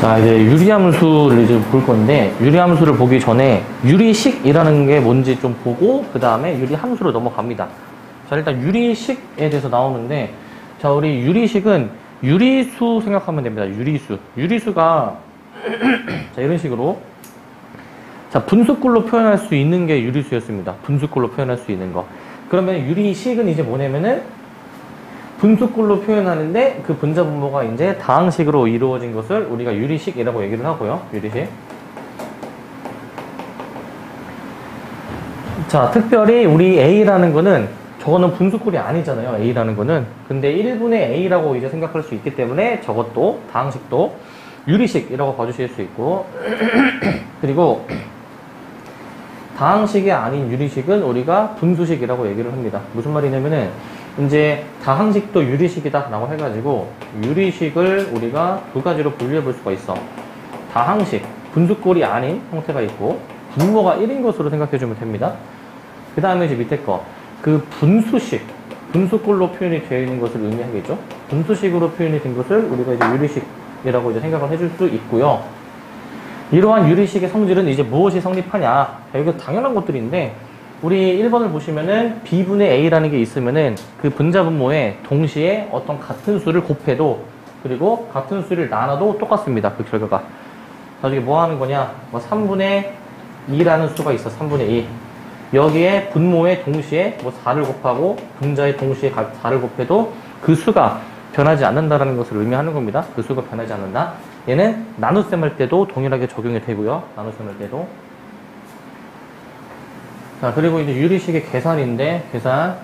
자, 이제 유리함수를 이제 볼 건데, 유리함수를 보기 전에 유리식이라는 게 뭔지 좀 보고, 그 다음에 유리함수로 넘어갑니다. 자, 일단 유리식에 대해서 나오는데, 자, 우리 유리식은 유리수 생각하면 됩니다. 유리수. 유리수가, 자, 이런 식으로. 자, 분수꼴로 표현할 수 있는 게 유리수였습니다. 분수꼴로 표현할 수 있는 거. 그러면 유리식은 이제 뭐냐면은, 분수꼴로 표현하는데 그 분자 분모가 이제 다항식으로 이루어진 것을 우리가 유리식이라고 얘기를 하고요. 유리식. 자, 특별히 우리 A라는 거는 저거는 분수꼴이 아니잖아요. A라는 거는. 근데 1분의 A라고 이제 생각할 수 있기 때문에 저것도 다항식도 유리식이라고 봐주실 수 있고 그리고 다항식이 아닌 유리식은 우리가 분수식이라고 얘기를 합니다. 무슨 말이냐면은 이제 다항식도 유리식이다 라고 해가지고 유리식을 우리가 두 가지로 분류해 볼 수가 있어. 다항식, 분수꼴이 아닌 형태가 있고 분모가 1인 것으로 생각해 주면 됩니다. 그 다음에 이제 밑에 거 그 분수식, 분수꼴로 표현이 되어 있는 것을 의미하겠죠. 분수식으로 표현이 된 것을 우리가 이제 유리식이라고 이제 생각을 해줄 수 있고요. 이러한 유리식의 성질은 이제 무엇이 성립하냐. 이게 당연한 것들인데 우리 1번을 보시면은 B분의 A라는 게 있으면은 그 분자 분모에 동시에 어떤 같은 수를 곱해도 그리고 같은 수를 나눠도 똑같습니다. 그 결과가. 나중에 뭐 하는 거냐. 뭐 3분의 2라는 수가 있어. 3분의 2. 여기에 분모에 동시에 뭐 4를 곱하고 분자에 동시에 4를 곱해도 그 수가 변하지 않는다라는 것을 의미하는 겁니다. 그 수가 변하지 않는다. 얘는 나눗셈 할 때도 동일하게 적용이 되고요. 나눗셈 할 때도. 자, 그리고 이제 유리식의 계산인데, 계산.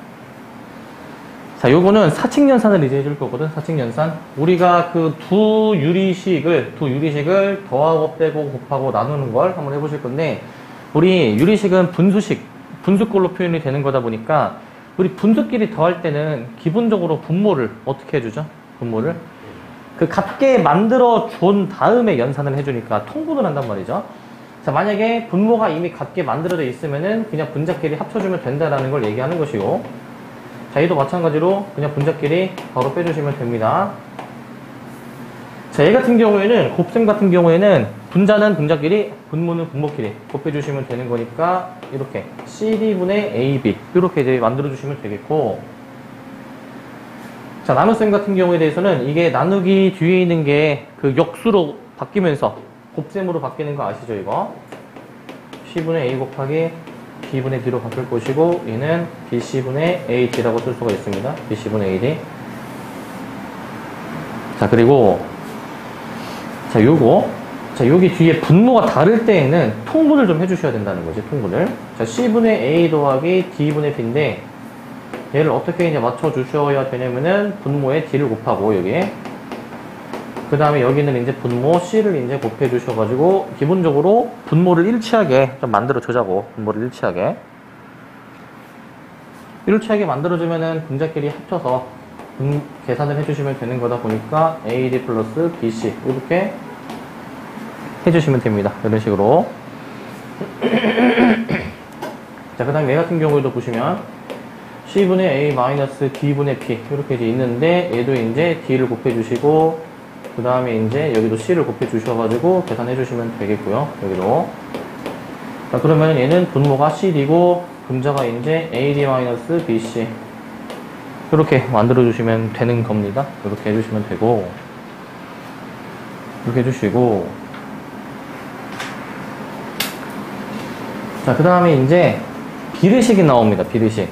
자, 요거는 사칙연산을 이제 해줄 거거든, 사칙연산. 우리가 그 두 유리식을 더하고 빼고 곱하고 나누는 걸 한번 해보실 건데, 우리 유리식은 분수꼴로 표현이 되는 거다 보니까, 우리 분수끼리 더할 때는 기본적으로 분모를 어떻게 해주죠? 분모를? 그 같게 만들어 준 다음에 연산을 해주니까 통분을 한단 말이죠. 자, 만약에 분모가 이미 같게 만들어져 있으면은 그냥 분자끼리 합쳐주면 된다라는 걸 얘기하는 것이고, 자, 얘도 마찬가지로 그냥 분자끼리 바로 빼주시면 됩니다. 자, 얘 같은 경우에는, 곱셈 같은 경우에는 분자는 분자끼리, 분모는 분모끼리 곱해주시면 되는 거니까 이렇게 CD분의 AB 이렇게 이제 만들어주시면 되겠고, 자, 나눗셈 같은 경우에 대해서는 이게 나누기 뒤에 있는 게 그 역수로 바뀌면서 곱셈으로 바뀌는 거 아시죠, 이거? C분의 A 곱하기 B분의 D로 바뀔 것이고, 얘는 BC분의 AD라고 쓸 수가 있습니다. BC분의 AD. 자, 그리고, 자, 여기 뒤에 분모가 다를 때에는 통분을 좀 해주셔야 된다는 거지, 통분을. 자, C분의 A 더하기 D분의 B인데, 얘를 어떻게 이제 맞춰주셔야 되냐면은, 분모에 D를 곱하고, 여기에. 그 다음에 여기는 이제 분모 C를 이제 곱해 주셔가지고, 기본적으로 분모를 일치하게 좀 만들어 주자고, 분모를 일치하게. 일치하게 만들어주면은 분자끼리 합쳐서 계산을 해주시면 되는 거다 보니까 AD 플러스 BC, 이렇게 해주시면 됩니다. 이런 식으로. 자, 그 다음에 얘 같은 경우에도 보시면, C분의 A 마이너스 D분의 P, 이렇게 이제 있는데, 얘도 이제 D를 곱해 주시고, 그 다음에 이제 여기도 C를 곱해 주셔가지고 계산해 주시면 되겠고요. 여기도. 자, 그러면 얘는 분모가 CD고 분자가 이제 AD-BC 이렇게 만들어 주시면 되는 겁니다. 이렇게 해주시면 되고, 이렇게 해주시고, 자, 그 다음에 이제 비례식이 나옵니다. 비례식.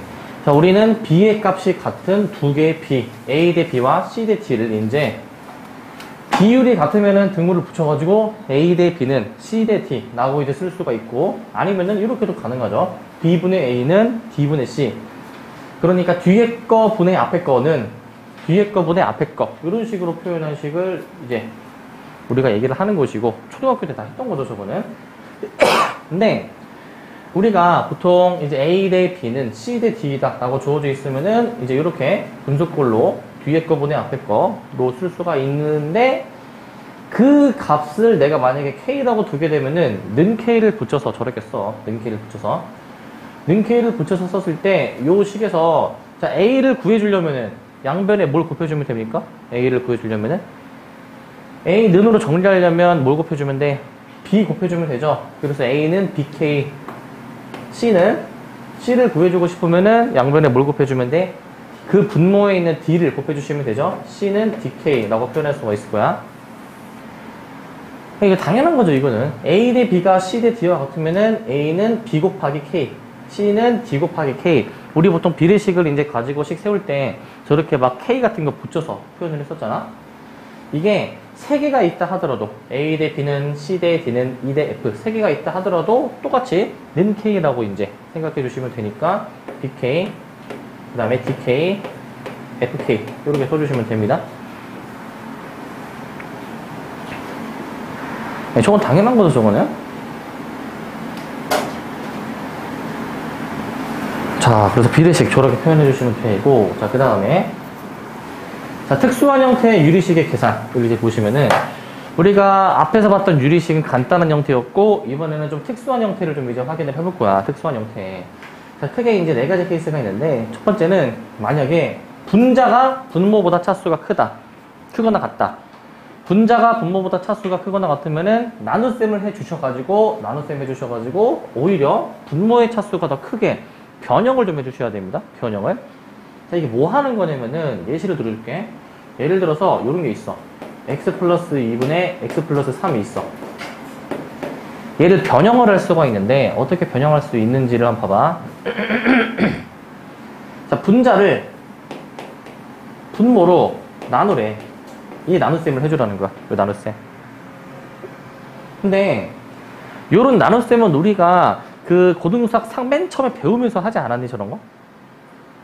자, 우리는 B의 값이 같은 두 개의 B, A 대 B와 C 대 T를 이제 비율이 같으면은 등물을 붙여가지고 A 대 B는 C 대 T 라고 이제 쓸 수가 있고, 아니면은 이렇게도 가능하죠. B분의 A는 D분의 C. 그러니까 뒤에 거 분의 앞에 거는 뒤에 거 분의 앞에 거, 이런 식으로 표현한 식을 이제 우리가 얘기를 하는 것이고, 초등학교 때 다 했던 거죠, 저거는. 근데 우리가 보통 이제 A 대 B는 C 대 D다 라고 주어져 있으면은 이제 이렇게 분수꼴로 뒤에 거 분의 앞에 거로 쓸 수가 있는데, 그 값을 내가 만약에 K라고 두게 되면은 는 K를 붙여서 저렇게 써. 는 K를 붙여서. 는 K를 붙여서 썼을 때 요 식에서, 자, A를 구해주려면은 양변에 뭘 곱해주면 됩니까? A를 구해주려면은 A는으로 정리하려면 뭘 곱해주면 돼? B 곱해주면 되죠. 그래서 A는 BK, C를 구해주고 싶으면은 양변에 뭘 곱해주면 돼? 그 분모에 있는 D를 곱해주시면 되죠. C는 DK라고 표현할 수가 있을 거야. 이거 당연한 거죠, 이거는. A 대 B가 C 대 D와 같으면은 A는 B 곱하기 K, C는 D 곱하기 K. 우리 보통 비례식을 이제 가지고 식 세울 때 저렇게 막 K 같은 거 붙여서 표현을 했었잖아. 이게 세 개가 있다 하더라도 A 대 B는 C 대 D는 E 대 F 세 개가 있다 하더라도 똑같이 는 K라고 이제 생각해 주시면 되니까 BK, 그 다음에 DK, FK 이렇게 써주시면 됩니다. 네, 저건 당연한 거죠, 저거는. 자, 그래서 비례식 저렇게 표현해 주시면 되고, 자, 그 다음에 자, 특수한 형태의 유리식의 계산을 이제 보시면은 우리가 앞에서 봤던 유리식은 간단한 형태였고 이번에는 좀 특수한 형태를 좀 이제 확인을 해볼 거야. 특수한 형태. 자, 크게 이제 네 가지 케이스가 있는데 첫 번째는 만약에 분자가 분모보다 차수가 크거나 같다. 분자가 분모보다 차수가 크거나 같으면은 나눗셈을 해주셔가지고 오히려 분모의 차수가 더 크게 변형을 좀 해주셔야 됩니다. 변형을. 자, 이게 뭐 하는 거냐면은 예시를 들어줄게. 예를 들어서 이런 게 있어. x 플러스 2분의 x 플러스 3이 있어. 얘를 변형을 할 수가 있는데 어떻게 변형할 수 있는지를 한번 봐봐. 자, 분자를 분모로 나누래. 이 나눗셈을 해주라는 거야. 이 나눗셈. 근데 요런 나눗셈은 우리가 그 고등학생 맨 처음에 배우면서 하지 않았니, 저런 거?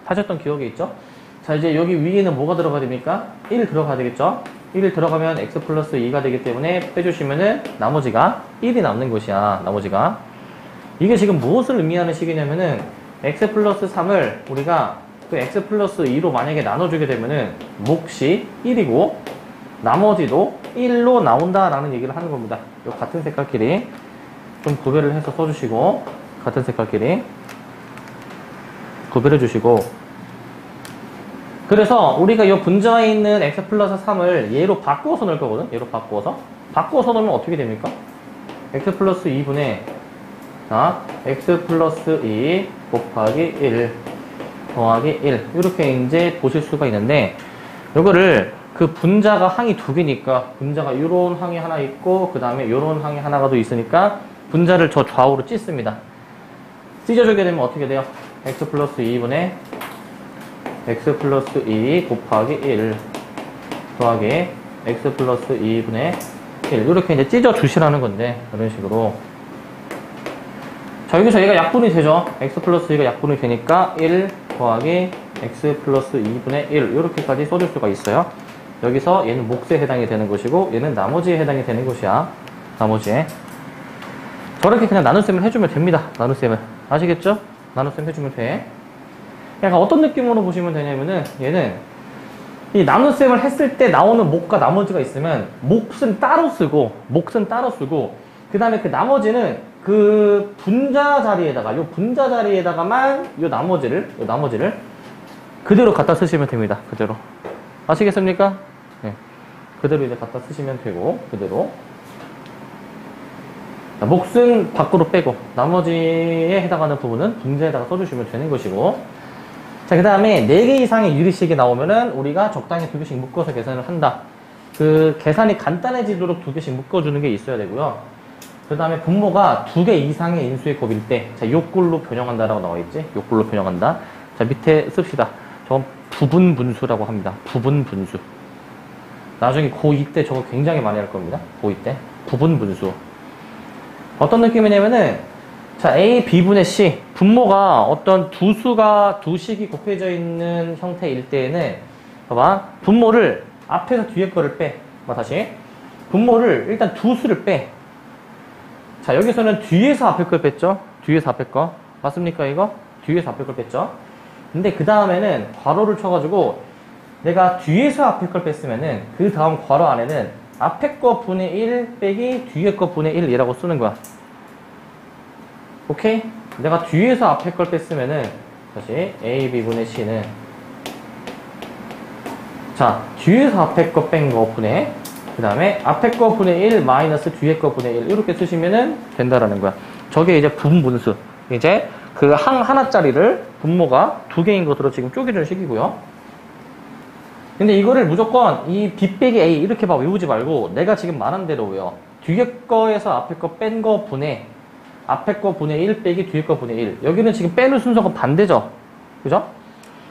하셨던 기억이 있죠? 자, 이제 여기 위에는 뭐가 들어가야 됩니까? 1 들어가야 되겠죠? 1 들어가면 x 플러스 2가 되기 때문에 빼주시면은 나머지가 1이 남는 것이야. 나머지가. 이게 지금 무엇을 의미하는 식이냐면은 x 플러스 3을 우리가 그 x 플러스 2로 만약에 나눠주게 되면은 몫이 1이고 나머지도 1로 나온다라는 얘기를 하는 겁니다. 요 같은 색깔끼리 좀 구별을 해서 써주시고, 같은 색깔끼리 구별해 주시고, 그래서 우리가 이 분자에 있는 x 플러스 3을 얘로 바꾸어서 넣을 거거든. 얘로 바꾸어서 넣으면 어떻게 됩니까? x 플러스 2분의 x 플러스 2 곱하기 1 더하기 1 이렇게 이제 보실 수가 있는데, 요거를 그 분자가 항이 두 개니까 분자가 요런 항이 하나 있고 그 다음에 요런 항이 하나가 더 있으니까 분자를 저 좌우로 찢습니다. 찢어주게 되면 어떻게 돼요? x 플러스 2분의 x 플러스 2 곱하기 1 더하기 x 플러스 2분의 1 이렇게 이제 찢어 주시라는 건데, 이런 식으로. 자, 여기서 얘가 약분이 되죠. x 플러스 2가 약분이 되니까 1 더하기 x 플러스 2분의 1 이렇게까지 써줄 수가 있어요. 여기서 얘는 몫에 해당이 되는 것이고 얘는 나머지에 해당이 되는 것이야. 나머지에. 저렇게 그냥 나눗셈을 해주면 됩니다. 나눗셈을. 아시겠죠? 나눗셈 해주면 돼. 약간 어떤 느낌으로 보시면 되냐면은 얘는 이 나눗셈을 했을 때 나오는 몫과 나머지가 있으면 몫은 따로 쓰고 그 다음에 그 나머지는 그 분자 자리에다가 요 분자 자리에다가만 요 나머지를 그대로 갖다 쓰시면 됩니다. 그대로. 아시겠습니까? 네. 그대로 이제 갖다 쓰시면 되고, 그대로. 자, 몫은 밖으로 빼고 나머지에 해당하는 부분은 분자에다가 써주시면 되는 것이고, 자, 그 다음에 4개 이상의 유리식이 나오면은 우리가 적당히 2개씩 묶어서 계산을 한다. 그 계산이 간단해지도록 2개씩 묶어주는 게 있어야 되고요. 그 다음에 분모가 2개 이상의 인수의 곱일 때, 자, 요꼴로 변형한다라고 나와있지? 요꼴로 변형한다. 자, 밑에 씁시다. 저건 부분분수라고 합니다. 부분분수. 나중에 고2 때 저거 굉장히 많이 할 겁니다. 고2 때. 부분분수. 어떤 느낌이냐면은, 자, A, B분의 C. 분모가 어떤 두 식이 곱해져 있는 형태일 때에는, 봐봐. 분모를 앞에서 뒤에 거를 빼. 다시. 분모를 일단 두 수를 빼. 자, 여기서는 뒤에서 앞에 걸 뺐죠? 뒤에서 앞에 거. 맞습니까, 이거? 뒤에서 앞에 걸 뺐죠? 근데 그 다음에는 괄호를 쳐가지고 내가 뒤에서 앞에 걸 뺐으면은 그 다음 괄호 안에는 앞에 거 분의 1 빼기 뒤에 거 분의 1이라고 쓰는 거야. 오케이? 내가 뒤에서 앞에 걸 뺐으면은 다시 A, B분의 C는 자, 뒤에서 앞에 거 뺀 거 분의 그 다음에 앞에 거 분의 1 마이너스 뒤에 거 분의 1 이렇게 쓰시면은 된다라는 거야. 저게 이제 부분분수. 이제 그 항 하나짜리를 분모가 두 개인 것으로 지금 쪼개준 식이고요. 근데 이거를 무조건 이 B 빼기 A 이렇게 막 외우지 말고 내가 지금 말한 대로 외워. 뒤에 거에서 앞에 거 뺀 거 분의 앞에 거 분의 1 빼기 뒤에 거 분의 1. 여기는 지금 빼는 순서가 반대죠. 그죠?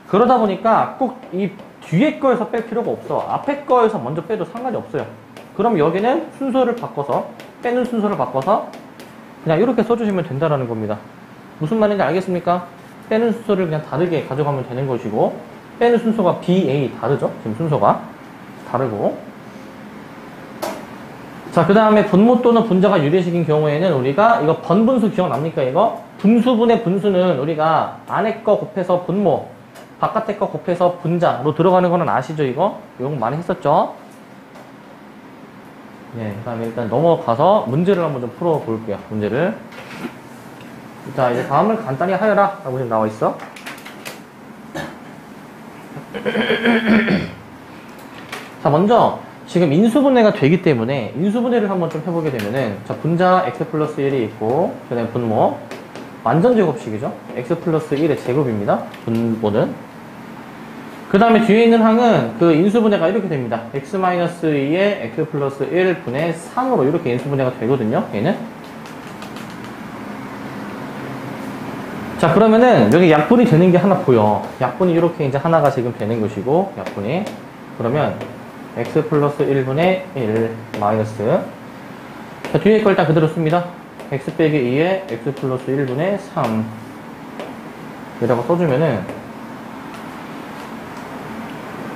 그러다 보니까 꼭 이 뒤에 거에서 뺄 필요가 없어. 앞에 거에서 먼저 빼도 상관이 없어요. 그럼 여기는 순서를 바꿔서 빼는 순서를 바꿔서 그냥 이렇게 써주시면 된다라는 겁니다. 무슨 말인지 알겠습니까? 빼는 순서를 그냥 다르게 가져가면 되는 것이고 빼는 순서가 B, A 다르죠? 지금 순서가 다르고 자, 그 다음에 분모 또는 분자가 유리식인 경우에는 우리가 이거 번분수 기억납니까? 이거? 분수분의 분수는 우리가 안에 거 곱해서 분모 바깥에 거 곱해서 분자로 들어가는 거는 아시죠? 이거 많이 했었죠? 네, 그 다음에 일단 넘어가서 문제를 한번 좀 풀어볼게요. 문제를. 자, 이제 다음을 간단히 하여라 라고 지금 나와 있어. 자, 먼저 지금 인수분해가 되기 때문에 인수분해를 한번 좀 해보게 되면은 자, 분자 x 플러스 1이 있고 그 다음에 분모 완전 제곱식이죠. x 플러스 1의 제곱입니다. 분모는. 그 다음에 뒤에 있는 항은 그 인수분해가 이렇게 됩니다. x 마이너스 2의 x 플러스 1 분의 3으로 이렇게 인수분해가 되거든요. 얘는. 자, 그러면은 여기 약분이 되는 게 하나 보여. 약분이 이렇게 이제 하나가 지금 되는 것이고 약분이. 그러면 x 플러스 1분의 1 마이너스 자, 뒤에 걸 일단 그대로 씁니다. x 빼기 2의 x 플러스 1분의 3 이라고 써주면은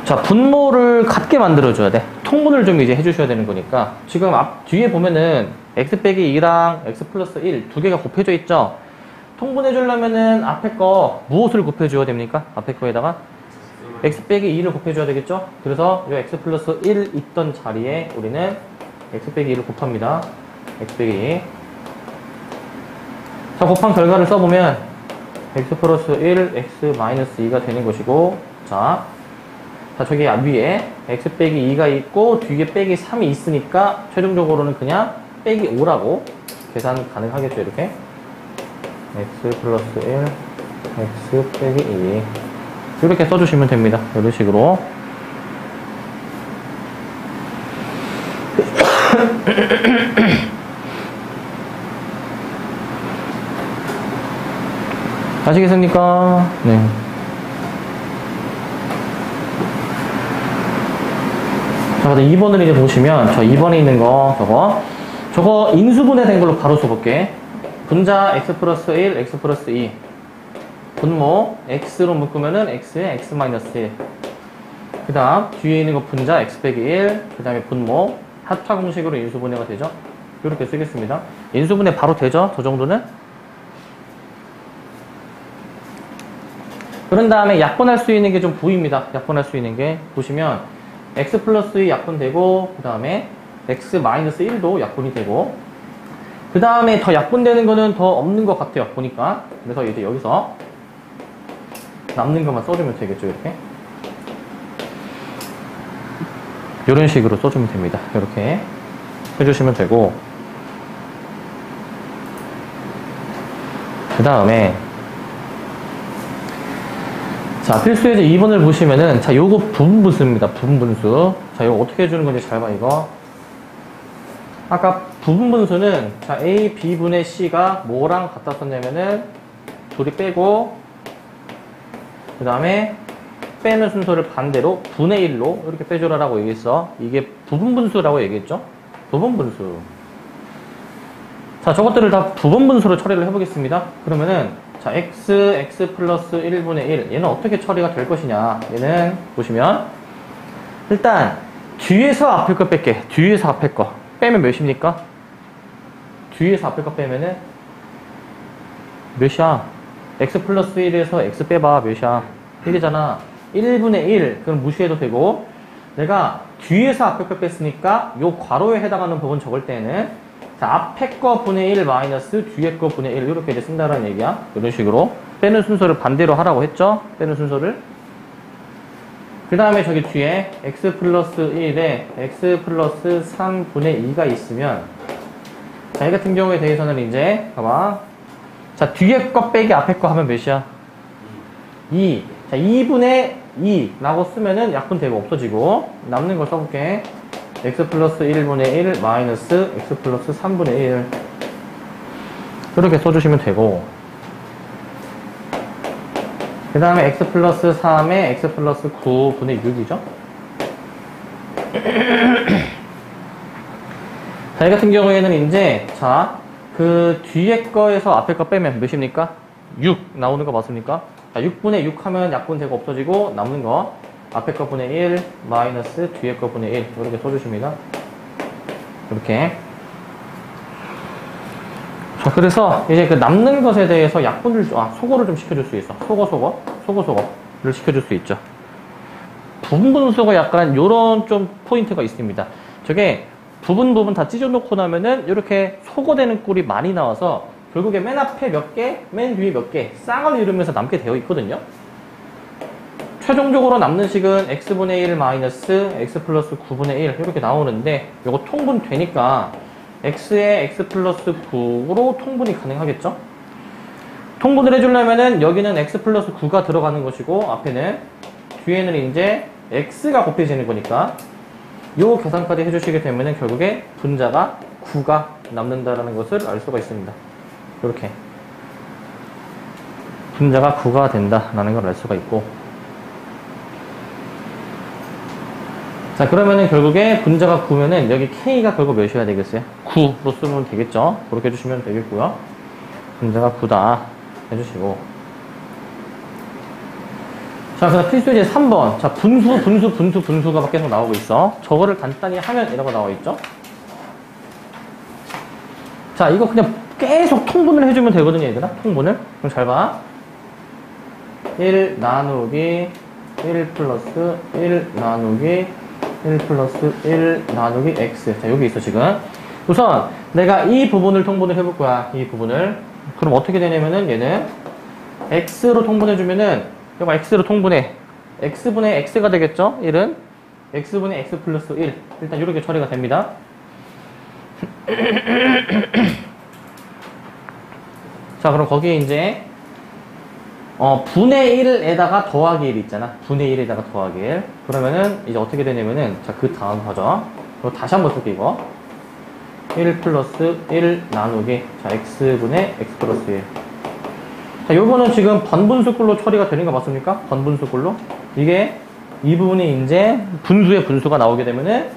자, 분모를 같게 만들어줘야 돼. 통분을 좀 이제 해주셔야 되는 거니까. 지금 뒤에 보면은 x 빼기 2랑 x 플러스 1 두 개가 곱해져 있죠? 통분해주려면은 앞에 거 무엇을 곱해줘야 됩니까? 앞에 거에다가 x 빼기 2를 곱해줘야 되겠죠? 그래서 이 x 플러스 1 있던 자리에 우리는 x 빼기 2를 곱합니다. x 빼기 2. 자, 곱한 결과를 써보면 x 플러스 1, x 마이너스 2가 되는 것이고 자, 저기 위에 x 빼기 2가 있고 뒤에 빼기 3이 있으니까 최종적으로는 그냥 빼기 5라고 계산 가능하겠죠. 이렇게 x 플러스 1, x 빼기 2 이렇게 써주시면 됩니다. 이런 식으로 아시겠습니까? 네. 자, 2번을 이제 보시면, 저 2번에 있는 거, 저거 인수분해 된 걸로 바로 써볼게. 분자 x 플러스 1, x 플러스 2. 분모, x로 묶으면은 x에 x 마이너스 1. 그 다음, 뒤에 있는 거 분자 x 빼기 1. 그 다음에 분모, 합차 공식으로 인수분해가 되죠. 이렇게 쓰겠습니다. 인수분해 바로 되죠? 저 정도는? 그런 다음에 약분할 수 있는 게 좀 보입니다. 약분할 수 있는 게. 보시면, x 플러스 2 약분되고 그 다음에 x 마이너스 1도 약분이 되고 그 다음에 더 약분되는 거는 더 없는 것 같아요. 보니까. 그래서 이제 여기서 남는 것만 써주면 되겠죠. 이렇게. 이런 식으로 써주면 됩니다. 이렇게 해주시면 되고 그 다음에 자, 필수예제 2번을 보시면은, 자, 요거 부분분수입니다. 부분분수. 자, 요거 어떻게 해주는 건지 잘 봐, 이거. 아까 부분분수는, 자, A, B분의 C가 뭐랑 같다 썼냐면은, 둘이 빼고, 그 다음에, 빼는 순서를 반대로, 분의 1로 이렇게 빼줘라라고 얘기했어. 이게 부분분수라고 얘기했죠? 부분분수. 자, 저것들을 다 부분분수로 처리를 해보겠습니다. 그러면은, 자, x 플러스 1분의 1. 얘는 어떻게 처리가 될 것이냐. 얘는 보시면 일단 뒤에서 앞에 거 뺄게. 뒤에서 앞에 거. 빼면 몇입니까? 뒤에서 앞에 거 빼면은 몇이야? x 플러스 1에서 x 빼봐. 몇이야? 1이잖아. 1분의 1. 그럼 무시해도 되고 내가 뒤에서 앞에 거 뺐으니까 요 괄호에 해당하는 부분 적을 때는 자, 앞에 거 분의 1 마이너스 뒤에 거 분의 1 이렇게 이제 쓴다라는 얘기야. 이런 식으로 빼는 순서를 반대로 하라고 했죠. 빼는 순서를 그 다음에 저기 뒤에 x 플러스 1에 x 플러스 3분의 2가 있으면, 자, 이 같은 경우에 대해서는 이제, 봐봐. 자, 뒤에 거 빼기 앞에 거 하면 몇이야? 2. 자, 2분의 2라고 쓰면은 약분되고 없어지고, 남는 걸 써볼게. x 플러스 1분의 1 마이너스 x 플러스 3분의 1. 이렇게 써주시면 되고, 그 다음에 x 플러스 3에 x 플러스 9분의 6이죠. 자, 이 같은 경우에는 이제, 자, 그 뒤에 거에서 앞에 거 빼면 몇입니까? 6 나오는 거 맞습니까? 자, 6분의 6 하면 약분되고 없어지고, 남는 거, 앞에 거 분의 1, 마이너스 뒤에 거 분의 1. 이렇게 써주십니다. 이렇게. 자, 그래서 이제 그 남는 것에 대해서 약분을, 소거를 좀 시켜줄 수 있어. 소거를 시켜줄 수 있죠. 부분분수가 약간 요런 좀 포인트가 있습니다. 저게 부분 다 찢어놓고 나면은 이렇게 소거되는 꼴이 많이 나와서 결국에 맨 앞에 몇 개, 맨 뒤에 몇 개, 쌍을 이루면서 남게 되어 있거든요. 최종적으로 남는 식은 x분의 1 마이너스 x 플러스 9분의 1 이렇게 나오는데 요거 통분 되니까 x에 x 플러스 9로 통분이 가능하겠죠? 통분을 해주려면은 여기는 x 플러스 9가 들어가는 것이고 앞에는 뒤에는 이제 x가 곱해지는 거니까 요 계산까지 해주시게 되면은 결국에 분자가 9가 남는다라는 것을 알 수가 있습니다. 이렇게 분자가 9가 된다라는 걸 알 수가 있고, 자, 그러면은 결국에 분자가 9면은 여기 K가 결국 몇이어야 되겠어요? 9로 쓰면 되겠죠? 그렇게 해주시면 되겠고요. 분자가 9다 해주시고. 자, 그래서 필수 이제 3번. 자, 분수가 계속 나오고 있어. 저거를 간단히 하면 이라고 나와 있죠? 자, 이거 그냥 계속 통분을 해주면 되거든요, 얘들아. 통분을. 그럼 잘 봐. 1 나누기 1 플러스 1 나누기 1 플러스 1 나누기 x. 자, 여기 있어, 지금. 우선, 내가 이 부분을 통분을 해볼 거야, 이 부분을. 그럼 어떻게 되냐면은, 얘는 x로 통분해주면은, 이거 x로 통분해. x분의 x가 되겠죠? 1은 x분의 x 플러스 1. 일단 이렇게 처리가 됩니다. 자, 그럼 거기에 이제, 분의 1에다가 더하기 1 있잖아. 분의 1에다가 더하기 1. 그러면은, 이제 어떻게 되냐면은, 자, 그 다음 하죠. 그리고 다시 한번 쓸게, 이거. 1 플러스 1 나누기, 자, x분의 x 플러스 1. 자, 요거는 지금 번분수꼴로 처리가 되는 거 맞습니까? 번분수꼴로. 이게, 이 부분이 이제, 분수의 분수가 나오게 되면은,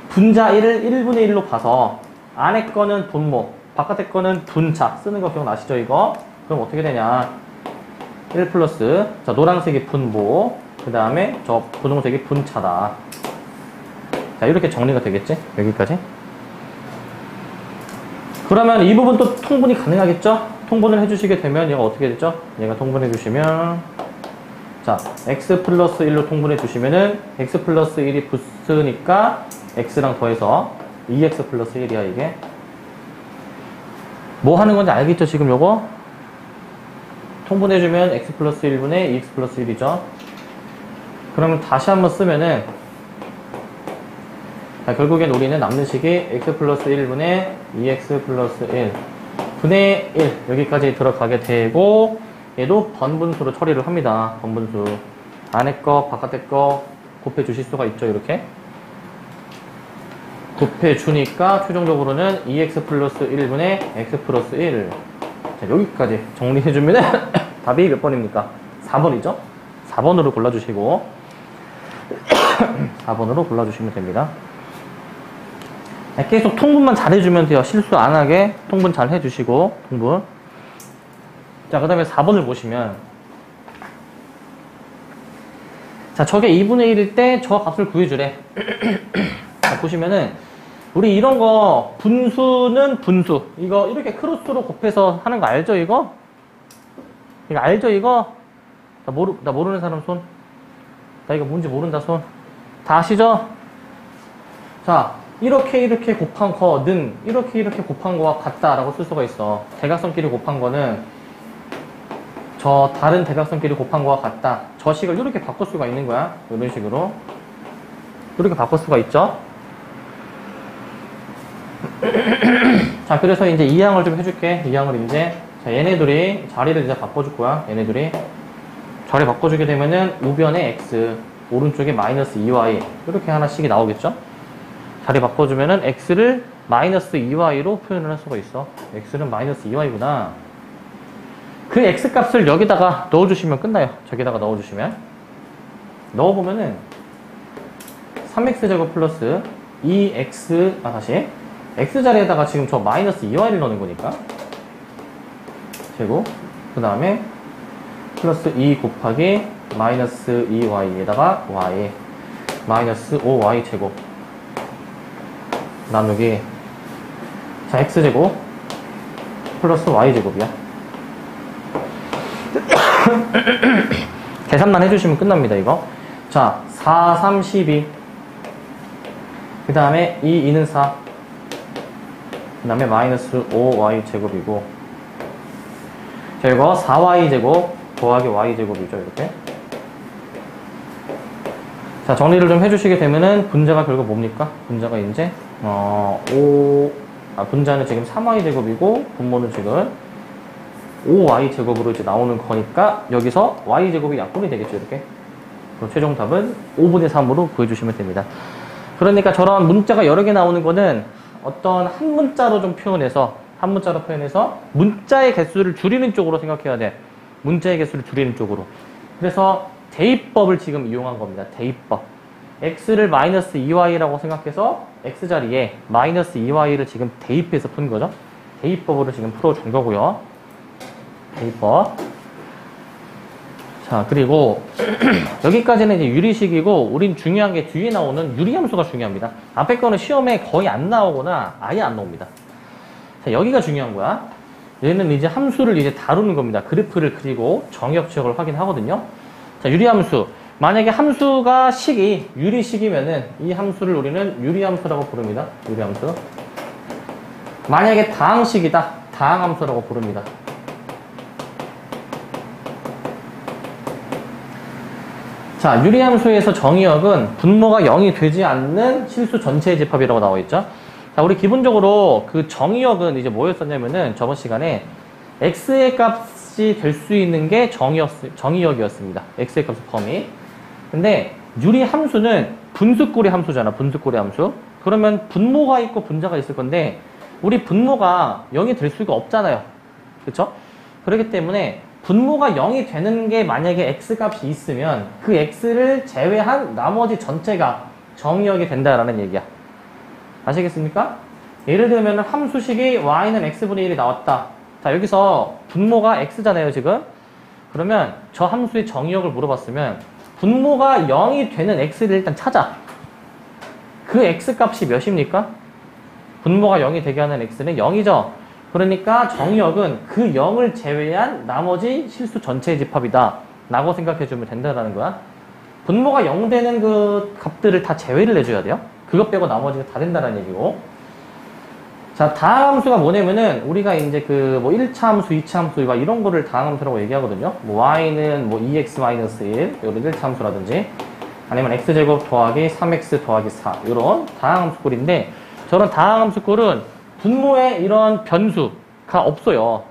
분자 1을 1분의 1로 봐서, 안에 거는 분모, 바깥에 거는 분자, 쓰는 거 기억나시죠, 이거? 그럼 어떻게 되냐. 1 플러스, 자, 노란색이 분모, 그 다음에 저 분홍색이 분차다. 자, 이렇게 정리가 되겠지? 여기까지. 그러면 이 부분 또 통분이 가능하겠죠? 통분을 해주시게 되면 얘가 어떻게 되죠? 얘가 통분해 주시면, 자, x 플러스 1로 통분해 주시면은 x 플러스 1이 붙으니까 x랑 더해서 2x 플러스 1이야, 이게. 뭐 하는 건지 알겠죠, 지금 요거? 통분해주면 x 플러스 1분의 2x 플러스 1이죠. 그러면 다시 한번 쓰면은, 자, 결국엔 우리는 남는 식이 x 플러스 1분의 2x 플러스 1 분의 1 여기까지 들어가게 되고, 얘도 번분수로 처리를 합니다. 번분수. 안에 거, 바깥에 거 곱해 주실 수가 있죠, 이렇게. 곱해 주니까 최종적으로는 2x 플러스 1분의 x 플러스 1. 자, 여기까지 정리해주면 답이 몇 번입니까? 4번이죠? 4번으로 골라주시고 4번으로 골라주시면 됩니다. 계속 통분만 잘 해주면 돼요. 실수 안 하게 통분 잘 해주시고, 통분. 자, 그 다음에 4번을 보시면, 자, 저게 2분의 1일 때 저 값을 구해주래. 자, 보시면은 우리 이런 거 분수는 분수, 이거 이렇게 크로스로 곱해서 하는 거 알죠, 이거? 이거 알죠, 이거? 나 모르는 사람 손. 나 이거 뭔지 모른다, 손. 다 아시죠? 자, 이렇게 곱한 거는 이렇게 곱한 거와 같다라고 쓸 수가 있어. 대각선끼리 곱한 거는 저 다른 대각선끼리 곱한 거와 같다. 저 식을 이렇게 바꿀 수가 있는 거야. 이런 식으로. 이렇게 바꿀 수가 있죠. 자, 그래서 이제 이 항을 좀 해줄게. 이 항을 이제. 자, 얘네들이 자리를 이제 바꿔줄 거야. 얘네들이. 자리 바꿔주게 되면은 우변에 x, 오른쪽에 마이너스 2y. 이렇게 하나씩이 나오겠죠? 자리 바꿔주면은 x를 마이너스 2y로 표현을 할 수가 있어. x는 마이너스 2y구나. 그 x 값을 여기다가 넣어주시면 끝나요. 저기다가 넣어주시면. 넣어보면은 3x제곱 플러스 2x, 다시. x 자리에다가 지금 저 마이너스 2y를 넣는 거니까. 제곱. 그 다음에 플러스 2 곱하기 마이너스 2y에다가 y. 마이너스 5y 제곱. 나누기. 자, x제곱. 플러스 y제곱이야. 계산만 해주시면 끝납니다, 이거. 자, 4, 3, 12. 그 다음에 2, 2는 4. 그 다음에 마이너스 5y제곱이고. 자, 이거 4y제곱 더하기 y제곱이죠, 이렇게. 자, 정리를 좀 해주시게 되면은 분자가 결국 뭡니까? 분자가 이제, 분자는 지금 3y제곱이고, 분모는 지금 5y제곱으로 이제 나오는 거니까, 여기서 y제곱이 약분이 되겠죠, 이렇게. 그럼 최종 답은 5분의 3으로 구해주시면 됩니다. 그러니까 저런 문자가 여러 개 나오는 거는 어떤 한 문자로 좀 표현해서, 문자의 개수를 줄이는 쪽으로 생각해야 돼. 문자의 개수를 줄이는 쪽으로. 그래서 대입법을 지금 이용한 겁니다. 대입법. x를 마이너스 2y라고 생각해서 x자리에 마이너스 2y를 지금 대입해서 푼 거죠. 대입법으로 지금 풀어준 거고요. 대입법. 자, 그리고 여기까지는 이제 유리식이고, 우린 중요한 게 뒤에 나오는 유리함수가 중요합니다. 앞에 거는 시험에 거의 안 나오거나 아예 안 나옵니다. 자, 여기가 중요한 거야. 얘는 이제 함수를 이제 다루는 겁니다. 그래프를 그리고 정의역 지역을 확인하거든요. 자, 유리함수. 만약에 함수가 식이 유리식이면은 이 함수를 우리는 유리함수라고 부릅니다. 유리함수. 만약에 다항식이다. 다항함수라고 부릅니다. 자, 유리함수에서 정의역은 분모가 0이 되지 않는 실수 전체의 집합이라고 나와 있죠. 자, 우리 기본적으로 그 정의역은 이제 뭐였었냐면은 저번 시간에 x의 값이 될 수 있는 게 정의역이었습니다. x의 값의 범위. 근데 유리함수는 분수꼴의 함수잖아. 분수꼴의 함수. 그러면 분모가 있고 분자가 있을 건데 우리 분모가 0이 될 수가 없잖아요. 그렇죠? 그렇기 때문에 분모가 0이 되는 게 만약에 x값이 있으면 그 x를 제외한 나머지 전체가 정의역이 된다라는 얘기야. 아시겠습니까? 예를 들면 함수식이 y는 x분의 1이 나왔다. 자, 여기서 분모가 x잖아요, 지금. 그러면 저 함수의 정의역을 물어봤으면 분모가 0이 되는 x를 일단 찾아. 그 x값이 몇입니까? 분모가 0이 되게 하는 x는 0이죠. 그러니까 정의역은 그 0을 제외한 나머지 실수 전체의 집합이다 라고 생각해주면 된다는 거야. 분모가 0 되는 그 값들을 다 제외를 해줘야 돼요. 그것 빼고 나머지는 다 된다는 얘기고. 자, 다항함수가 뭐냐면은 우리가 이제 그 뭐 1차 함수, 2차 함수 막 이런 거를 다항함수라고 얘기하거든요. 뭐 y는 뭐 2x-1 이런 1차 함수라든지 아니면 x제곱 더하기 3x 더하기 4 이런 다항함수꼴인데 저런 다항함수꼴은 분모에 이런 변수가 없어요.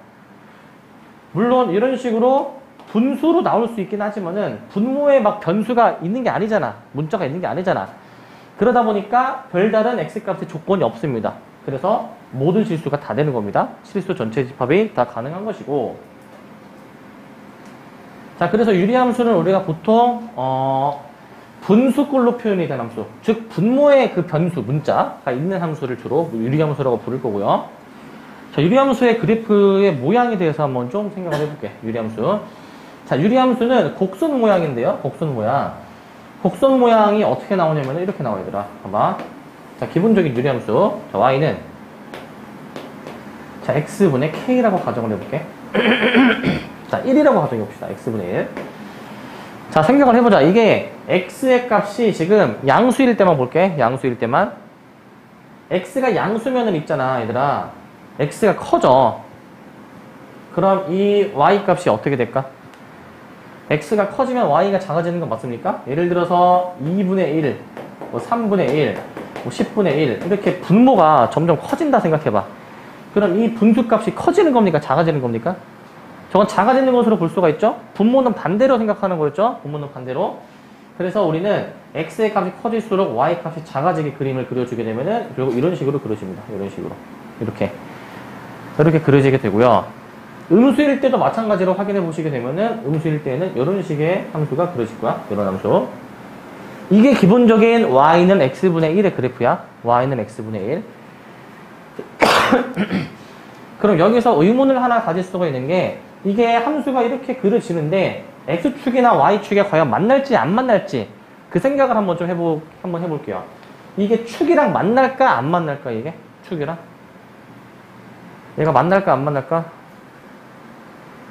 물론 이런 식으로 분수로 나올 수 있긴 하지만은 분모에 막 변수가 있는 게 아니잖아. 문자가 있는 게 아니잖아. 그러다 보니까 별다른 x값의 조건이 없습니다. 그래서 모든 실수가 다 되는 겁니다. 실수 전체 집합이 다 가능한 것이고. 자, 그래서 유리함수는 우리가 보통 분수꼴로 표현이 된 함수, 즉 분모의 그 변수, 문자가 있는 함수를 주로 유리함수라고 부를 거고요. 자, 유리함수의 그래프의 모양에 대해서 한번 좀 생각을 해볼게. 유리함수. 자, 유리함수는 곡선 모양인데요. 곡선 모양. 곡선 모양이 어떻게 나오냐면 이렇게 나와요, 얘들아. 봐봐. 자, 기본적인 유리함수. 자, y는 자, x분의 k라고 가정을 해볼게. 자, 1이라고 가정해봅시다. x분의 1. 자, 생각을 해보자. 이게 x의 값이 지금 양수일 때만 볼게. 양수일 때만. x가 양수면은 있잖아, 얘들아. x가 커져. 그럼 이 y 값이 어떻게 될까? x가 커지면 y가 작아지는 건 맞습니까? 예를 들어서 2분의 1, 뭐 3분의 1, 뭐 10분의 1 이렇게 분모가 점점 커진다 생각해봐. 그럼 이 분수값이 커지는 겁니까? 작아지는 겁니까? 저건 작아지는 것으로 볼 수가 있죠? 분모는 반대로 생각하는 거였죠? 분모는 반대로. 그래서 우리는 x의 값이 커질수록 y 값이 작아지게 그림을 그려주게 되면은 결국 이런 식으로 그려집니다. 이런 식으로. 이렇게 그려지게 되고요. 음수일 때도 마찬가지로 확인해 보시게 되면은 음수일 때는 이런 식의 함수가 그려질 거야. 이런 함수. 이게 기본적인 y는 x분의 1의 그래프야. y는 x분의 1. 그럼 여기서 의문을 하나 가질 수가 있는 게 이게 함수가 이렇게 그려지는데 x축이나 y축이 과연 만날지 안 만날지 그 생각을 한번 좀 한번 해볼게요. 이게 축이랑 만날까 안 만날까 이게? 축이랑? 얘가 만날까 안 만날까?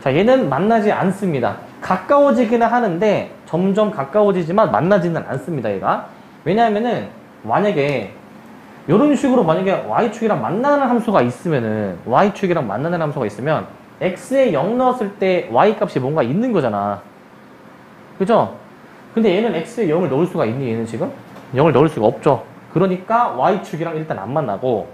자, 얘는 만나지 않습니다. 가까워지기는 하는데 점점 가까워지지만 만나지는 않습니다, 얘가. 왜냐하면은 만약에 이런 식으로 만약에 y축이랑 만나는 함수가 있으면은 y축이랑 만나는 함수가 있으면 x에 0 넣었을 때 y 값이 뭔가 있는 거잖아. 그죠? 근데 얘는 x에 0을 넣을 수가 있니 얘는 지금? 0을 넣을 수가 없죠. 그러니까 y축이랑 일단 안 만나고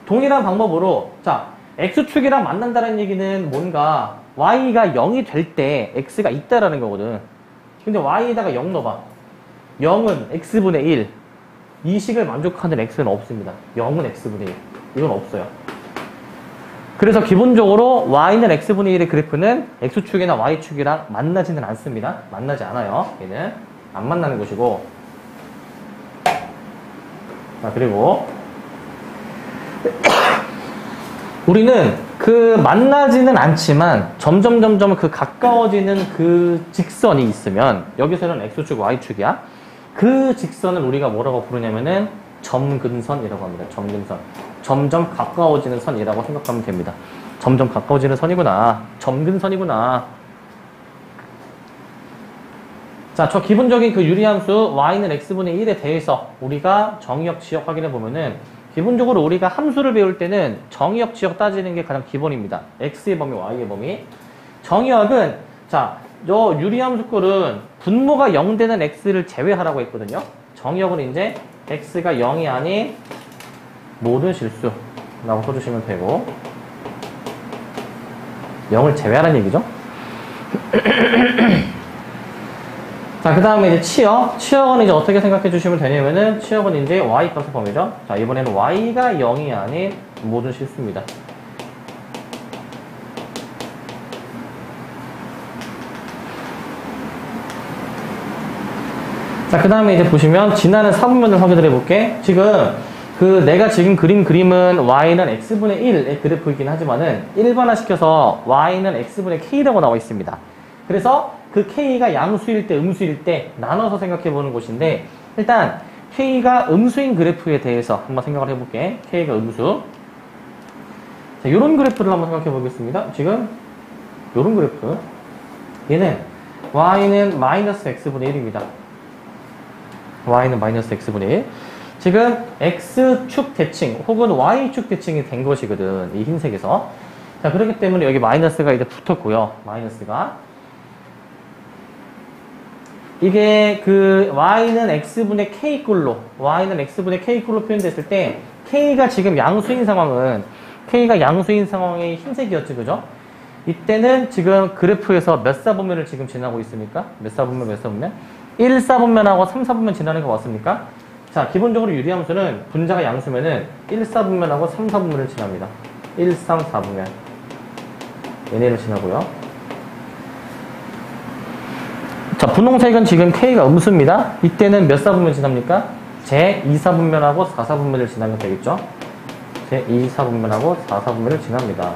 동일한 방법으로 자 x축이랑 만난다는 얘기는 뭔가 y가 0이 될 때 x가 있다라는 거거든. 근데 y에다가 0 넣어봐. 0은 x분의 1. 이 식을 만족하는 x는 없습니다. 0은 x분의 1. 이건 없어요. 그래서 기본적으로 y는 x분의 1의 그래프는 x축이나 y축이랑 만나지는 않습니다. 만나지 않아요. 얘는 안 만나는 것이고. 자, 그리고 우리는 그 만나지는 않지만 점점 그 가까워지는 그 직선이 있으면 여기서는 x축, y축이야. 그 직선을 우리가 뭐라고 부르냐면은 점근선이라고 합니다. 점근선. 점점 가까워지는 선이라고 생각하면 됩니다. 점점 가까워지는 선이구나. 점근선이구나. 자, 저 기본적인 그 유리함수 y는 x분의 1에 대해서 우리가 정의역, 지역 확인해 보면은 기본적으로 우리가 함수를 배울 때는 정의역, 지역 따지는 게 가장 기본입니다. x의 범위, y의 범위. 정의역은 자, 저 유리함수꼴은 분모가 0 되는 x를 제외하라고 했거든요. 정의역은 이제 x가 0이 아닌 모든 실수라고 써주시면 되고 0을 제외하라는 얘기죠. 자, 그 다음에 이제 치역. 치역은 이제 어떻게 생각해 주시면 되냐면은, 치역은 이제 y 값의 범위죠. 자, 이번에는 y가 0이 아닌 모든 실수입니다. 자, 그 다음에 이제 보시면, 지나는 사분면을 확인을 해볼게. 지금, 내가 지금 그림은 y는 x분의 1의 그래프이긴 하지만은, 일반화시켜서 y는 x분의 k라고 나와 있습니다. 그래서 그 k가 양수일 때, 음수일 때 나눠서 생각해 보는 것인데, 일단 k가 음수인 그래프에 대해서 한번 생각을 해볼게. k가 음수. 자, 요런 그래프를 한번 생각해 보겠습니다. 지금 요런 그래프. 얘는 y는 마이너스 x분의 1입니다. y는 마이너스 x분의 1. 지금 x축 대칭 혹은 y축 대칭이 된 것이거든. 이 흰색에서. 자, 그렇기 때문에 여기 마이너스가 이제 붙었고요. 마이너스가. 이게 y는 x분의 k꼴로 표현됐을 때 k가 지금 양수인 상황은 k가 양수인 상황의 흰색이었지, 그죠? 이때는 지금 그래프에서 몇 사분면을 지금 지나고 있습니까? 몇 사분면? 1사분면하고 3사분면 지나는 거 맞습니까? 자, 기본적으로 유리함수는 분자가 양수면은 1사분면하고 3사분면을 지납니다. 1, 3, 4분면 얘네를 지나고요. 자, 분홍색은 지금 K가 음수입니다. 이때는 몇 사분면 지납니까? 제 2사분면하고 4사분면을 지나면 되겠죠? 제 2사분면하고 4사분면을 지납니다.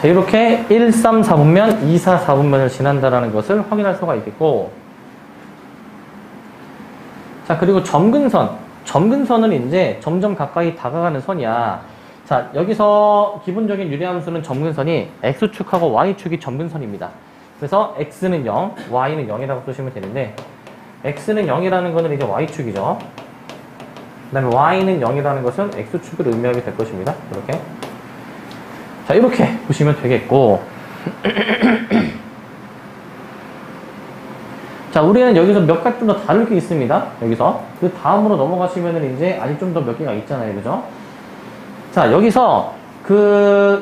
자, 이렇게 1, 3, 4분면, 2, 4, 4분면을 지난다라는 것을 확인할 수가 있겠고, 자, 그리고 점근선. 점근선은 이제 점점 가까이 다가가는 선이야. 자, 여기서 기본적인 유리함수는 점근선이 x축하고 y축이 점근선입니다. 그래서 x는 0, y는 0이라고 쓰시면 되는데, x는 0이라는 것은 이제 y축이죠. 그 다음에 y는 0이라는 것은 x축을 의미하게 될 것입니다. 이렇게. 자, 이렇게 보시면 되겠고, 자, 우리는 여기서 몇 가지 좀 더 다를 게 있습니다. 여기서. 그 다음으로 넘어가시면은 이제 아직 좀 더 몇 개가 있잖아요. 그죠? 자, 여기서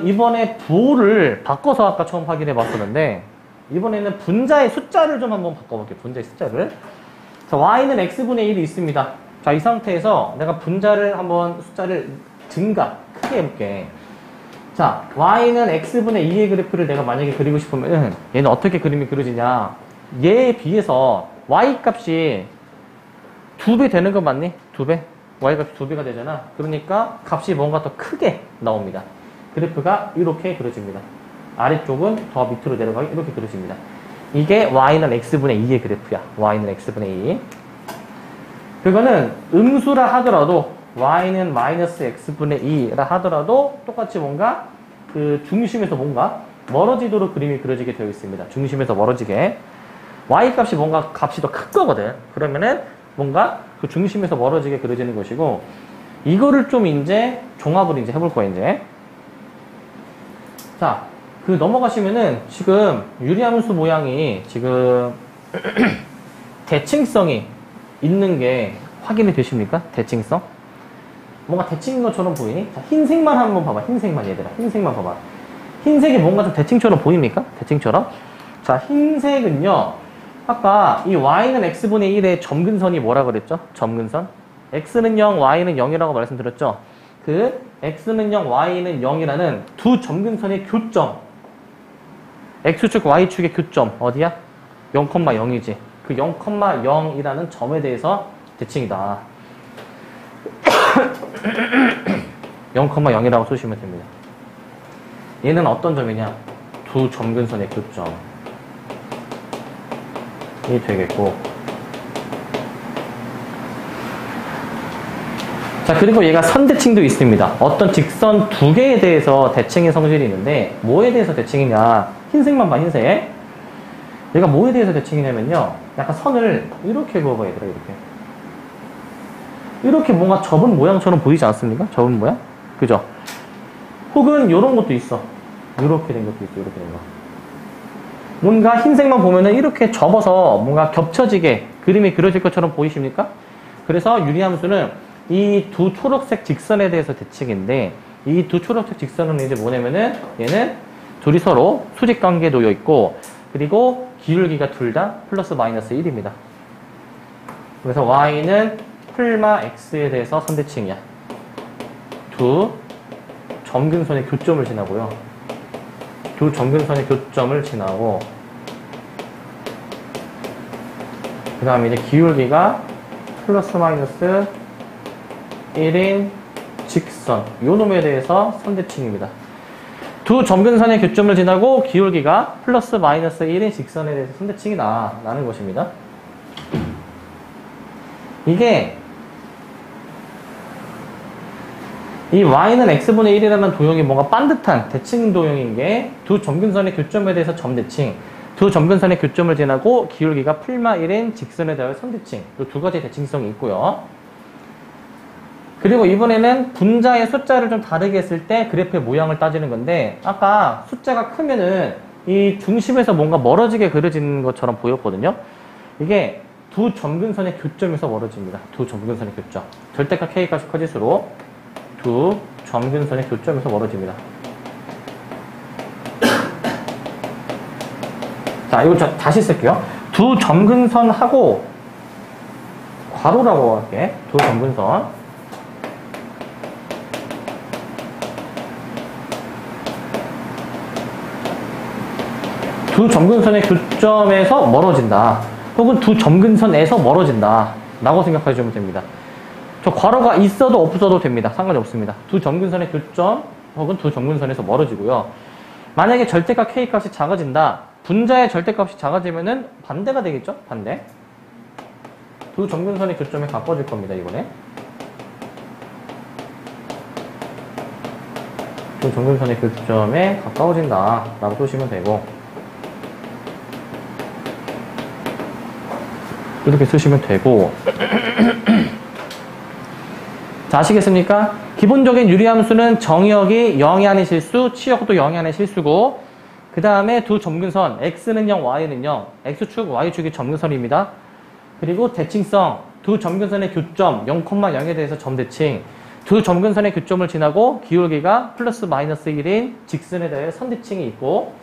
이번에 부호를 바꿔서 아까 처음 확인해 봤었는데, 이번에는 분자의 숫자를 좀 한번 바꿔볼게요. 분자의 숫자를. 자, y는 x분의 1이 있습니다. 자, 이 상태에서 내가 분자를 한번 숫자를 증가, 크게 해볼게. 자, y는 x분의 2의 그래프를 내가 만약에 그리고 싶으면 얘는 어떻게 그림이 그려지냐. 얘에 비해서 y 값이 2배 되는 거 맞니? 2배? y 값이 2배가 되잖아. 그러니까 값이 뭔가 더 크게 나옵니다. 그래프가 이렇게 그려집니다. 아래쪽은 더 밑으로 내려가게 이렇게 그려집니다. 이게 y는 x분의 2의 그래프야. y는 x분의 2. 그거는 음수라 하더라도 y는 마이너스 x분의 2라 하더라도 똑같이 뭔가 그 중심에서 뭔가 멀어지도록 그림이 그려지게 되어 있습니다. 중심에서 멀어지게. y 값이 뭔가 값이 더 큰 거거든. 그러면은 뭔가 그 중심에서 멀어지게 그려지는 것이고, 이거를 좀 이제 종합을 이제 해볼 거야, 이제. 자, 넘어가시면은 지금 유리함수 모양이 지금 대칭성이 있는 게 확인이 되십니까? 대칭성? 뭔가 대칭인 것처럼 보이니? 자, 흰색만 한번 봐봐. 흰색만 얘들아. 흰색만 봐봐. 흰색이 뭔가 좀 대칭처럼 보입니까? 대칭처럼? 자, 흰색은요. 아까 이 y는 x분의 1의 점근선이 뭐라 그랬죠? 점근선. x는 0, y는 0이라고 말씀드렸죠? 그 x는 0, y는 0이라는 두 점근선의 교점. x축, y축의 교점. 어디야? 0,0이지. 그 0,0이라는 점에 대해서 대칭이다. 0,0이라고 쓰시면 됩니다. 얘는 어떤 점이냐? 두 점근선의 교점이 되겠고. 자, 그리고 얘가 선대칭도 있습니다. 어떤 직선 두 개에 대해서 대칭의 성질이 있는데, 뭐에 대해서 대칭이냐? 흰색만 봐, 흰색. 얘가 뭐에 대해서 대칭이냐면요. 약간 선을 이렇게 그어봐야 돼요, 이렇게. 이렇게 뭔가 접은 모양처럼 보이지 않습니까? 접은 모양? 그죠? 혹은 요런 것도 있어. 이렇게 된 것도 있어, 이렇게 된 거. 뭔가 흰색만 보면은 이렇게 접어서 뭔가 겹쳐지게 그림이 그려질 것처럼 보이십니까? 그래서 유리함수는 이 두 초록색 직선에 대해서 대칭인데, 이 두 초록색 직선은 이제 뭐냐면은 얘는 둘이 서로 수직 관계에 놓여 있고, 그리고 기울기가 둘 다 플러스 마이너스 1입니다. 그래서 y는 플마 x에 대해서 선대칭이야. 두 점근선의 교점을 지나고요. 두 점근선의 교점을 지나고, 그 다음에 이제 기울기가 플러스 마이너스 1인 직선, 요 놈에 대해서 선대칭입니다. 두 점근선의 교점을 지나고 기울기가 플러스 마이너스 1인 직선에 대해서 선대칭이다 라는 것입니다. 이게 이 y는 x분의 1이라는 도형이 뭔가 반듯한 대칭 도형인 게 두 점근선의 교점에 대해서 점대칭, 두 점근선의 교점을 지나고 기울기가 플마 1인 직선에 대하여 선대칭, 이 두 가지 대칭성이 있고요. 그리고 이번에는 분자의 숫자를 좀 다르게 했을 때 그래프의 모양을 따지는 건데, 아까 숫자가 크면은 이 중심에서 뭔가 멀어지게 그려지는 것처럼 보였거든요. 이게 두 점근선의 교점에서 멀어집니다. 두 점근선의 교점. 절대값 k값이 커질수록 두 점근선의 교점에서 멀어집니다. 자, 이거 다시 쓸게요. 두 점근선하고 괄호라고 할게. 두 점근선. 두 점근선의 교점에서 멀어진다. 혹은 두 점근선에서 멀어진다. 라고 생각하시면 됩니다. 저 괄호가 있어도 없어도 됩니다. 상관이 없습니다. 두 점근선의 교점 혹은 두 점근선에서 멀어지고요. 만약에 절대값 k값이 작아진다. 분자의 절대값이 작아지면은 반대가 되겠죠? 반대. 두 점근선의 교점에 가까워질 겁니다. 이번에. 두 점근선의 교점에 가까워진다. 라고 보시면 되고, 이렇게 쓰시면 되고. 자, 아시겠습니까? 기본적인 유리함수는 정의역이 0이 아닌 실수, 치역도 0이 아닌 실수고, 그 다음에 두 점근선 x는 0, y는 0. x축, y축이 점근선입니다. 그리고 대칭성, 두 점근선의 교점 0,0에 대해서 점대칭. 두 점근선의 교점을 지나고 기울기가 플러스 마이너스 1인 직선에 대해 선대칭이 있고,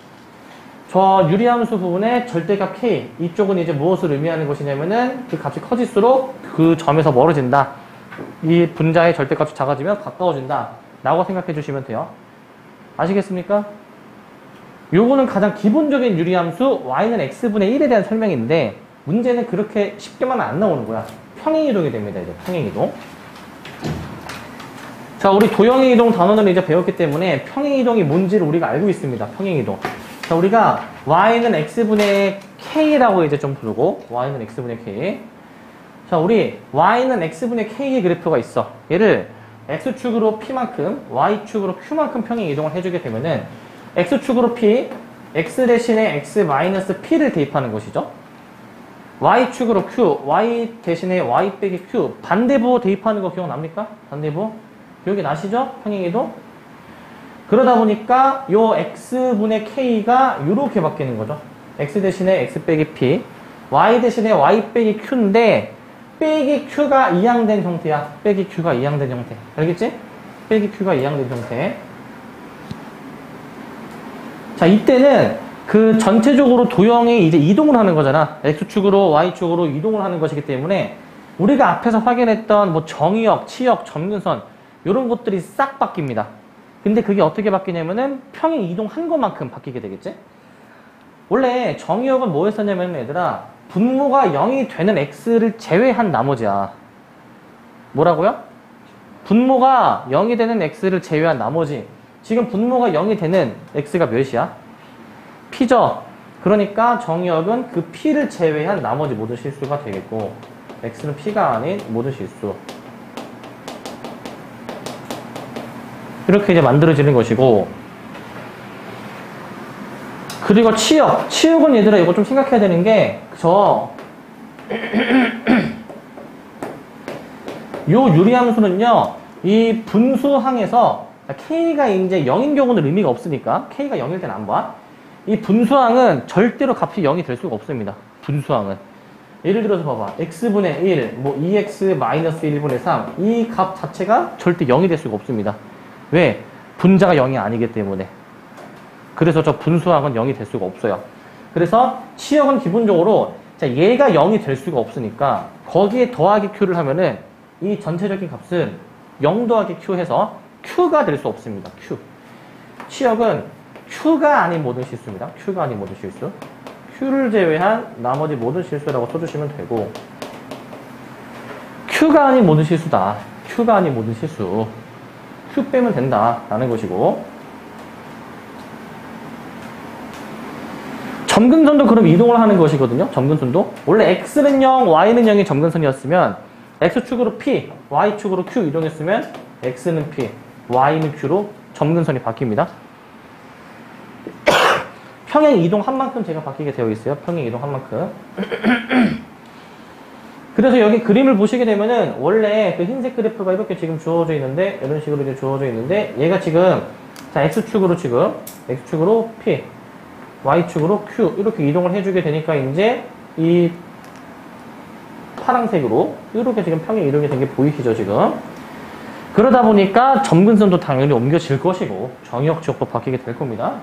저 유리함수 부분의 절대값 k, 이쪽은 이제 무엇을 의미하는 것이냐면은 그 값이 커질수록 그 점에서 멀어진다. 이 분자의 절대값이 작아지면 가까워진다. 라고 생각해 주시면 돼요. 아시겠습니까? 요거는 가장 기본적인 유리함수 y는 x분의 1에 대한 설명인데, 문제는 그렇게 쉽게만 안 나오는 거야. 평행이동이 됩니다. 이제 평행이동. 자, 우리 도형이동 단원을 이제 배웠기 때문에 평행이동이 뭔지를 우리가 알고 있습니다. 평행이동. 자, 우리가 y는 x분의 k라고 이제 좀 부르고, y는 x분의 k. 자, 우리 y는 x분의 k의 그래프가 있어. 얘를 x축으로 p만큼, y축으로 q만큼 평행이동을 해주게 되면은 x축으로 p, x 대신에 x 마이너스 p를 대입하는 것이죠. y축으로 q, y 대신에 y 빼기 q, 반대부 대입하는 거 기억납니까? 반대부? 기억이 나시죠? 평행이동? 그러다 보니까 요 x분의 k가 이렇게 바뀌는 거죠. x 대신에 x 빼기 p, y 대신에 y 빼기 q인데 빼기 q가 이항된 형태야. 빼기 q가 이항된 형태. 알겠지? 빼기 q가 이항된 형태. 자, 이때는 그 전체적으로 도형이 이제 이동을 하는 거잖아. x축으로 y축으로 이동을 하는 것이기 때문에 우리가 앞에서 확인했던 뭐 정의역, 치역, 점근선 이런 것들이 싹 바뀝니다. 근데 그게 어떻게 바뀌냐면은 평행 이동한 것만큼 바뀌게 되겠지? 원래 정의역은 뭐였었냐면 얘들아, 분모가 0이 되는 x를 제외한 나머지야. 뭐라고요? 분모가 0이 되는 x를 제외한 나머지. 지금 분모가 0이 되는 x가 몇이야? p죠. 그러니까 정의역은 그 p를 제외한 나머지 모든 실수가 되겠고, x는 p가 아닌 모든 실수. 이렇게 이제 만들어지는 것이고, 그리고 치역. 치역은 얘들아 이거 좀 생각해야 되는 게, 요 유리함수는요, 이 분수항에서 k가 이제 0인 경우는 의미가 없으니까 k가 0일 때는 안 봐. 이 분수항은 절대로 값이 0이 될 수가 없습니다. 분수항은. 예를 들어서 봐봐. x분의 1, 뭐 2x 마이너스 1분의 3. 이 값 자체가 절대 0이 될 수가 없습니다. 왜? 분자가 0이 아니기 때문에. 그래서 저 분수항은 0이 될 수가 없어요. 그래서 치역은 기본적으로 자, 얘가 0이 될 수가 없으니까 거기에 더하기 q를 하면은 이 전체적인 값은 0 더하기 q 해서 q가 될 수 없습니다. q. 치역은 q가 아닌 모든 실수입니다. q가 아닌 모든 실수. q를 제외한 나머지 모든 실수라고 써주시면 되고, q가 아닌 모든 실수다. q가 아닌 모든 실수. q 빼면 된다. 라는 것이고, 점근선도 그럼 이동을 하는 것이거든요. 점근선도. 원래 x는 0, y는 0이 점근선이었으면 x축으로 p, y축으로 q 이동했으면 x는 p, y는 q로 점근선이 바뀝니다. 평행 이동한 만큼 제가 바뀌게 되어 있어요. 평행 이동한 만큼. 그래서 여기 그림을 보시게 되면은 원래 그 흰색 그래프가 이렇게 지금 주어져 있는데, 이런 식으로 이제 주어져 있는데, 얘가 지금 자 x축으로 지금 x축으로 p, y축으로 q 이렇게 이동을 해주게 되니까 이제 이 파란색으로 이렇게 지금 평행 이동이 된 게 보이시죠 지금? 그러다 보니까 점근선도 당연히 옮겨질 것이고 정의역 지역도 바뀌게 될 겁니다.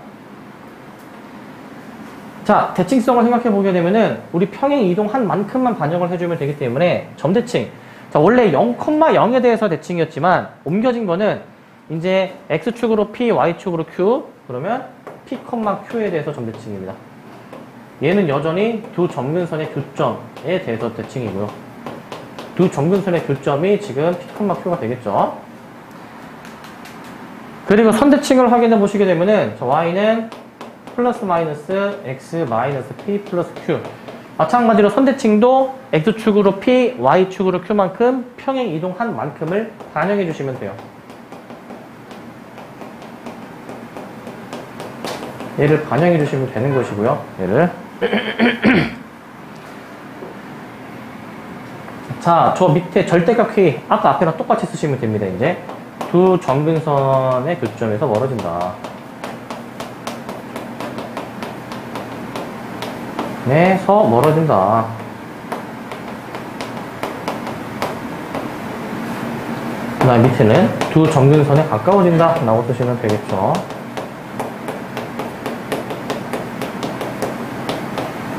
자, 대칭성을 생각해 보게 되면은 우리 평행 이동한 만큼만 반영을 해주면 되기 때문에 점대칭. 자, 원래 0,0에 대해서 대칭이었지만 옮겨진 거는 이제 x축으로 p, y축으로 q 그러면 p, q에 대해서 점대칭입니다. 얘는 여전히 두 점근선의 교점에 대해서 대칭이고요. 두 점근선의 교점이 지금 p, q가 되겠죠. 그리고 선대칭을 확인해 보시게 되면은 저 y는 플러스 마이너스 x 마이너스 p 플러스 q. 마찬가지로 선대칭도 x축으로 p, y축으로 q만큼 평행 이동한 만큼을 반영해 주시면 돼요. 얘를 반영해 주시면 되는 것이고요. 얘를. 자, 저 밑에 절대값 k 아까 앞에랑 똑같이 쓰시면 됩니다. 이제 두 점근선의 교점에서 멀어진다. 내서 멀어진다. 그 다음 밑에는 두 점근선에 가까워진다 라고 쓰시면 되겠죠.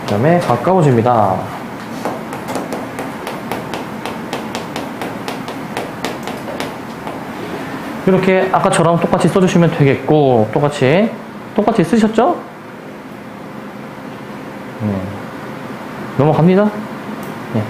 그 다음에 가까워집니다. 이렇게 아까처럼 똑같이 써주시면 되겠고, 똑같이 쓰셨죠? 넘어갑니다. 네.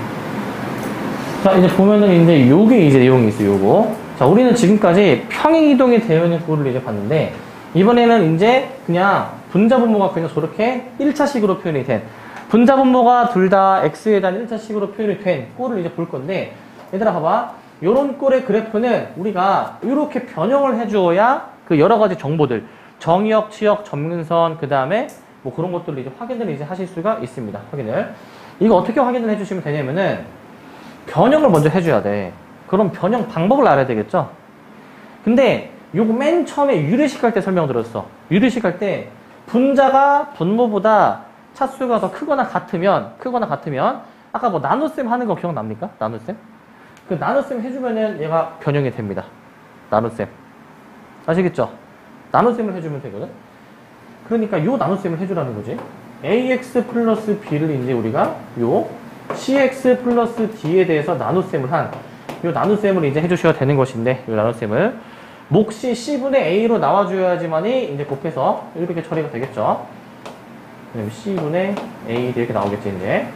자, 이제 보면은 이제 요게 이제 내용이 있어요, 요거. 자, 우리는 지금까지 평행이동이 되어 있는 꼴을 이제 봤는데, 이번에는 이제 그냥 분자분모가 그냥 저렇게 1차식으로 표현이 된, 분자분모가 둘 다 x에 대한 1차식으로 표현이 된 꼴을 이제 볼 건데, 얘들아 봐봐. 요런 꼴의 그래프는 우리가 이렇게 변형을 해주어야 그 여러 가지 정보들, 정의역, 치역, 점근선, 그 다음에 뭐 그런 것들을 이제 확인을 이제 하실 수가 있습니다. 확인을. 이거 어떻게 확인을 해주시면 되냐면은, 변형을 먼저 해줘야 돼. 그럼 변형 방법을 알아야 되겠죠? 근데 요거 맨 처음에 유리식 할 때 설명드렸어. 유리식 할 때 분자가 분모보다 차수가 더 크거나 같으면 아까 뭐 나눗셈 하는 거 기억납니까? 나눗셈? 그 나눗셈 해주면은 얘가 변형이 됩니다. 나눗셈. 아시겠죠? 나눗셈을 해주면 되거든? 그러니까 요 나눗셈을 해주라는 거지. ax 플러스 b를 이제 우리가 요 cx 플러스 d에 대해서 나눗셈을 한 요 나눗셈을 이제 해주셔야 되는 것인데, 요 나눗셈을 몫이 c분의 a로 나와줘야지만이 이제 곱해서 이렇게 처리가 되겠죠. 그다음에 c분의 a 이렇게 나오겠지, 이제.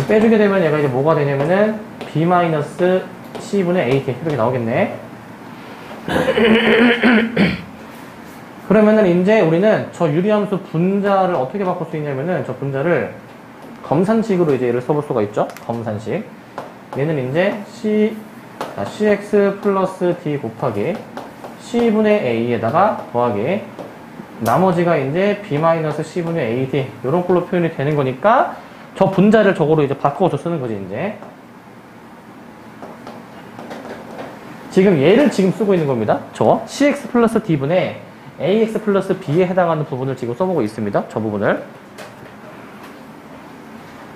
빼주게 되면 얘가 이제 뭐가 되냐면은 b 마이너스 c분의 a 이렇게 나오겠네. 그러면은 이제 우리는 저 유리함수 분자를 어떻게 바꿀 수 있냐면은 저 분자를 검산식으로 이제 얘를 써볼 수가 있죠. 검산식. 얘는 이제 cx 플러스 d 곱하기 c분의 a에다가 더하기 나머지가 이제 b 마이너스 c분의 ad 요런 걸로 표현이 되는 거니까 저 분자를 저거로 이제 바꿔서 쓰는 거지, 이제. 지금 얘를 지금 쓰고 있는 겁니다. 저 cx 플러스 d분의 ax 플러스 b에 해당하는 부분을 지금 써보고 있습니다. 저 부분을.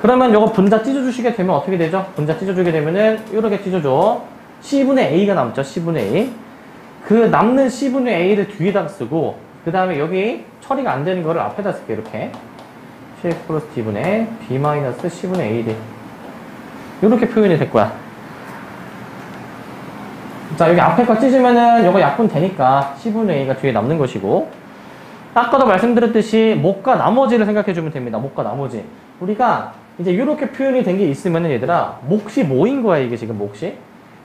그러면 요거 분자 찢어주시게 되면 어떻게 되죠? 분자 찢어주게 되면은 이렇게 찢어줘. c분의 a가 남죠. c분의 a. 그 남는 c분의 a를 뒤에다 쓰고, 그 다음에 여기 처리가 안 되는 거를 앞에다 쓸게, 이렇게. cx 플러스 d분의 b 마이너스 c분의 a. 이렇게 표현이 될 거야. 자, 여기 앞에 거 찢으면은 요거 약분 되니까 c분의 a가 뒤에 남는 것이고, 아까도 말씀드렸듯이 몫과 나머지를 생각해주면 됩니다. 몫과 나머지. 우리가 이제 이렇게 표현이 된 게 있으면은 얘들아, 몫이 뭐인 거야, 이게 지금 몫이?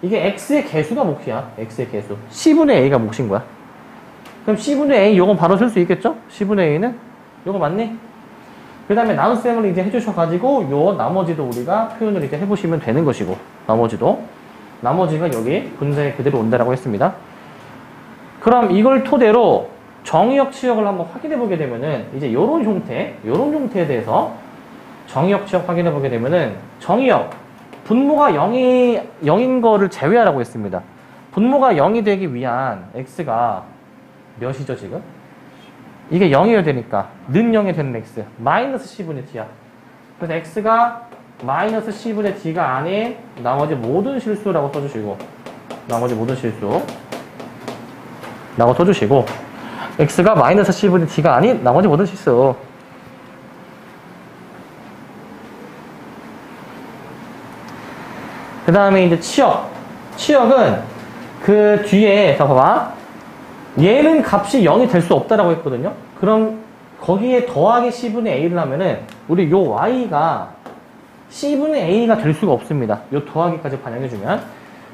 이게 x의 개수가 몫이야. x의 개수. c분의 a가 몫인 거야. 그럼 c분의 a 요건 바로 쓸 수 있겠죠? c분의 a는? 요거 맞니? 그 다음에 나눗셈을 이제 해주셔가지고 요 나머지도 우리가 표현을 이제 해보시면 되는 것이고, 나머지가 여기 분자에 그대로 온다라고 했습니다. 그럼 이걸 토대로 정의역, 치역을 한번 확인해 보게 되면은 이제 요런 형태에 대해서 정의역, 치역 확인해 보게 되면은 정의역, 분모가 0인 거를 제외하라고 했습니다. 분모가 0이 되기 위한 x가 몇이죠, 지금? 이게 0이어야 되니까 는 0이 되는 x 마이너스 c분의 d야. 그래서 x가 마이너스 c분의 d가 아닌 나머지 모든 실수라고 써주시고, x가 마이너스 c분의 d가 아닌 나머지 모든 실수. 그 다음에 이제 치역은 그 뒤에, 자 봐봐, 얘는 값이 0이 될 수 없다라고 했거든요. 그럼 거기에 더하기 c분의 a를 하면은 우리 요 y가 c분의 a가 될 수가 없습니다. 요 더하기까지 반영해주면.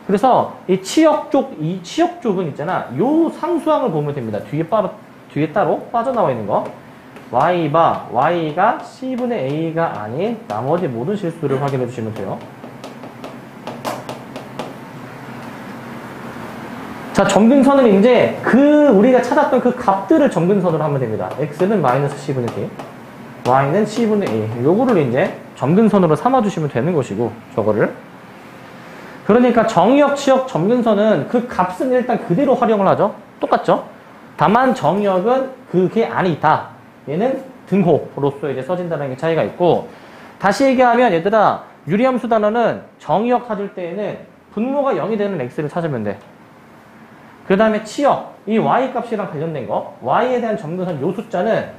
그래서 이 치역 쪽은 있잖아. 요 상수항을 보면 됩니다. 뒤에 따로 빠져나와 있는 거. y가 c분의 a가 아닌 나머지 모든 실수를 확인해 주시면 돼요. 자, 점근선은 이제 우리가 찾았던 그 값들을 점근선으로 하면 됩니다. x는 마이너스 c분의 d, y는 c분의 a. 요거를 이제 점근선으로 삼아주시면 되는 것이고, 저거를. 그러니까 정의역, 치역, 점근선은 그 값은 일단 그대로 활용을 하죠. 똑같죠? 다만 정의역은 그게 아니다. 얘는 등호로서 이제 써진다는 게 차이가 있고, 다시 얘기하면 얘들아, 유리함수 단어는 정의역 찾을 때에는 분모가 0이 되는 x를 찾으면 돼. 그 다음에 치역, 이 y 값이랑 관련된 거, y에 대한 점근선 요 숫자는,